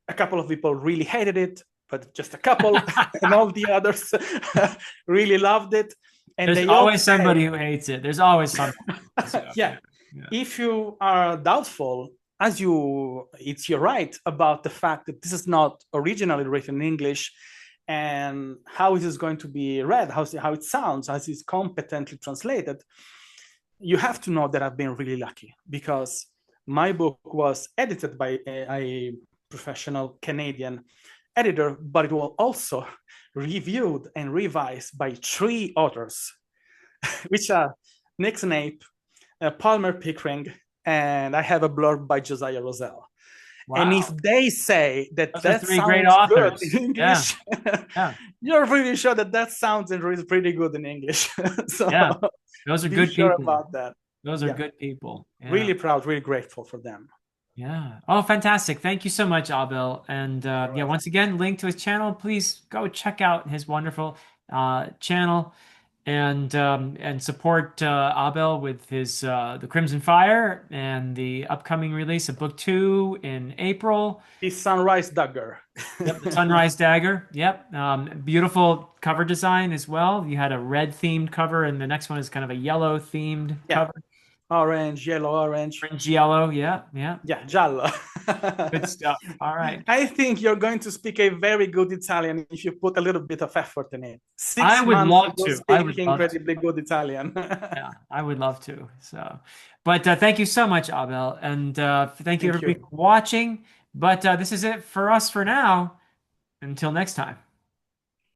A couple of people really hated it, but just a couple, and all the others really loved it. And There's they all always say, somebody who hates it. There's always somebody. So, yeah, yeah. if you are doubtful, it's your right about the fact that this is not originally written in English, and how it is going to be read, how it sounds, as it's competently translated. You have to know that I've been really lucky, because my book was edited by a professional Canadian editor, but it was also reviewed and revised by 3 authors, which are Nick Snape, Palmer Pickering, and I have a blurb by Josiah Rosell. Wow. And if they say that Those are that 3 great sounds good authors. in English, Yeah. you're pretty sure that sounds pretty good in English. So Yeah. Those are be good sure people. about that. Those are Yeah. good people. Yeah. Really proud, really grateful for them. Yeah. Oh, fantastic. Thank you so much, Abel. And yeah, once again, link to his channel. Please go check out his wonderful channel and support Abel with his The Crimson Fire and the upcoming release of book 2 in April. The Sunrise Dagger. Yep, the Sunrise Dagger. Yep. Beautiful cover design as well. You had a red themed cover, and the next one is kind of a yellow themed cover. Orange, yellow, orange. Orange, yellow. Yeah, yeah. Yeah, giallo. Good stuff. All right. I think you're going to speak a very good Italian if you put a little bit of effort in it. 6 I would months love to to. I would speak love to. incredibly good Italian. Yeah, I would love to. So, but thank you so much, Abel, and thank you Thank everybody you. for watching. But this is it for us for now. Until next time.